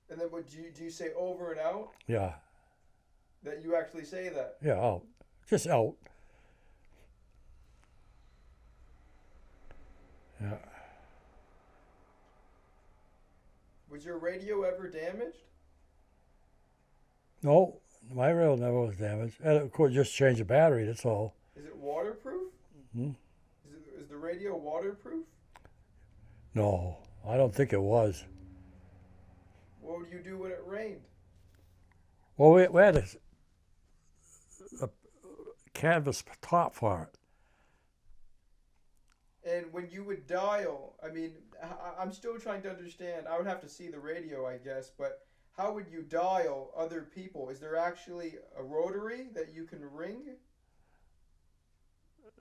[SPEAKER 2] And then what do you say over and out?
[SPEAKER 1] Yeah.
[SPEAKER 2] That you actually say that?
[SPEAKER 1] Yeah, out. Just out. Yeah.
[SPEAKER 2] Was your radio ever damaged?
[SPEAKER 1] No, my rail never was damaged. And of course, just change the battery, that's all.
[SPEAKER 2] Is it waterproof?
[SPEAKER 1] Hmm?
[SPEAKER 2] Is the radio waterproof?
[SPEAKER 1] No, I don't think it was.
[SPEAKER 2] What would you do when it rained?
[SPEAKER 1] Well, we had a canvas top for it.
[SPEAKER 2] And when you would dial, I mean, I'm still trying to understand. I would have to see the radio, I guess, but how would you dial other people? Is there actually a rotary that you can ring?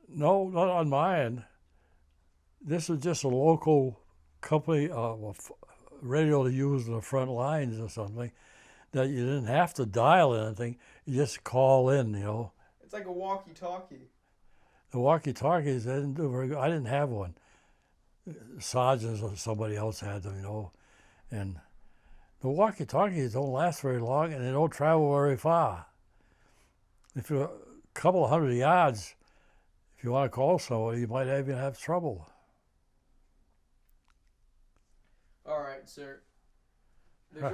[SPEAKER 1] No, not on my end. This is just a local company radio to use in the front lines or something that you didn't have to dial anything. You just call in,
[SPEAKER 2] It's like a walkie-talkie.
[SPEAKER 1] The walkie-talkies, they didn't do very good. I didn't have one. Sergeants or somebody else had them, And the walkie-talkies don't last very long and they don't travel very far. If you're a couple of 100 yards, if you want to call somebody, you might even have trouble.
[SPEAKER 2] All right, sir. There's